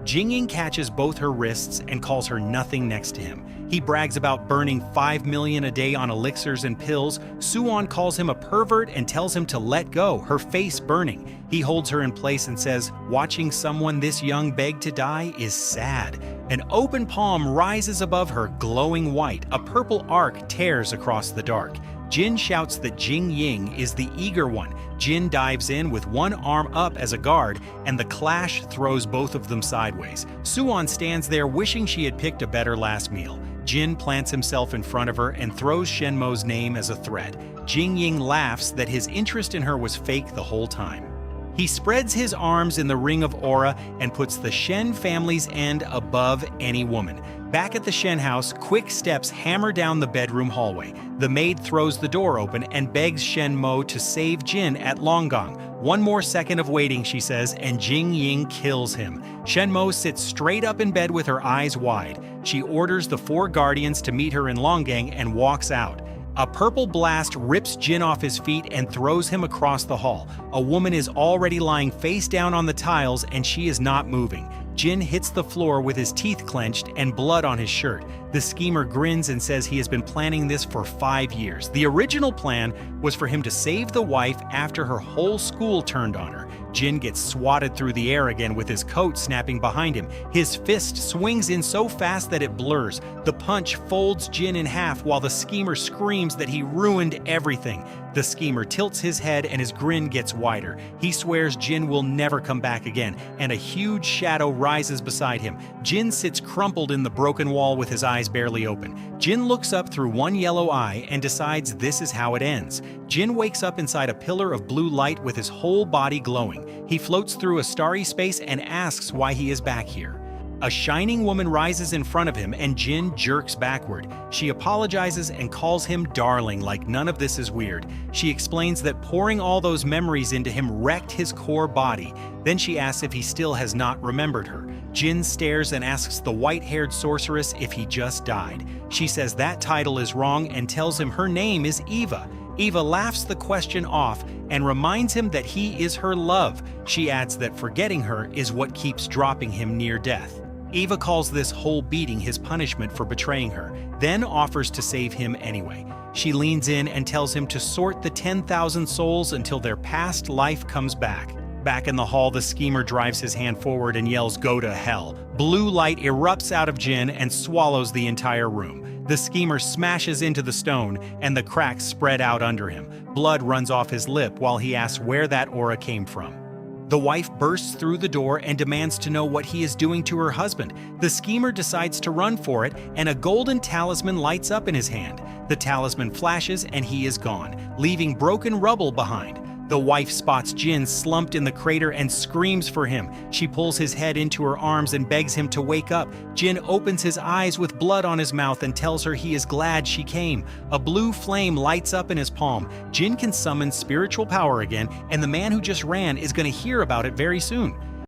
Jingying catches both her wrists and calls her nothing next to him. He brags about burning 5 million a day on elixirs and pills. Suwon calls him a pervert and tells him to let go, her face burning. He holds her in place and says, "Watching someone this young beg to die is sad." An open palm rises above her, glowing white. A purple arc tears across the dark. Jin shouts that Jingying is the eager one. Jin dives in with one arm up as a guard, and the clash throws both of them sideways. Suwon stands there wishing she had picked a better last meal. Jin plants himself in front of her and throws Shenmo's name as a threat. Jingying laughs that his interest in her was fake the whole time. He spreads his arms in the ring of aura and puts the Shen family's end above any woman. Back at the Shen house, quick steps hammer down the bedroom hallway. The maid throws the door open and begs Shenmo to save Jin at Longgong. "One more second of waiting," she says, and Jingying kills him. Shenmo sits straight up in bed with her eyes wide. She orders the 4 guardians to meet her in Longgong and walks out. A purple blast rips Jin off his feet and throws him across the hall. A woman is already lying face down on the tiles and she is not moving. Jin hits the floor with his teeth clenched and blood on his shirt. The schemer grins and says he has been planning this for 5 years. The original plan was for him to save the wife after her whole school turned on her. Jin gets swatted through the air again with his coat snapping behind him. His fist swings in so fast that it blurs. The punch folds Jin in half while the schemer screams that he ruined everything. The schemer tilts his head and his grin gets wider. He swears Jin will never come back again, and a huge shadow rises beside him. Jin sits crumpled in the broken wall with his eyes barely open. Jin looks up through one yellow eye and decides this is how it ends. Jin wakes up inside a pillar of blue light with his whole body glowing. He floats through a starry space and asks why he is back here. A shining woman rises in front of him and Jin jerks backward. She apologizes and calls him darling like none of this is weird. She explains that pouring all those memories into him wrecked his core body. Then she asks if he still has not remembered her. Jin stares and asks the white-haired sorceress if he just died. She says that title is wrong and tells him her name is Eva. Eva laughs the question off and reminds him that he is her love. She adds that forgetting her is what keeps dropping him near death. Eva calls this whole beating his punishment for betraying her, then offers to save him anyway. She leans in and tells him to sort the 10,000 souls until their past life comes back. Back in the hall, the schemer drives his hand forward and yells, "Go to hell." Blue light erupts out of Jin and swallows the entire room. The schemer smashes into the stone and the cracks spread out under him. Blood runs off his lip while he asks where that aura came from. The wife bursts through the door and demands to know what he is doing to her husband. The schemer decides to run for it, and a golden talisman lights up in his hand. The talisman flashes and he is gone, leaving broken rubble behind. The wife spots Jin slumped in the crater and screams for him. She pulls his head into her arms and begs him to wake up. Jin opens his eyes with blood on his mouth and tells her he is glad she came. A blue flame lights up in his palm. Jin can summon spiritual power again, and the man who just ran is going to hear about it very soon.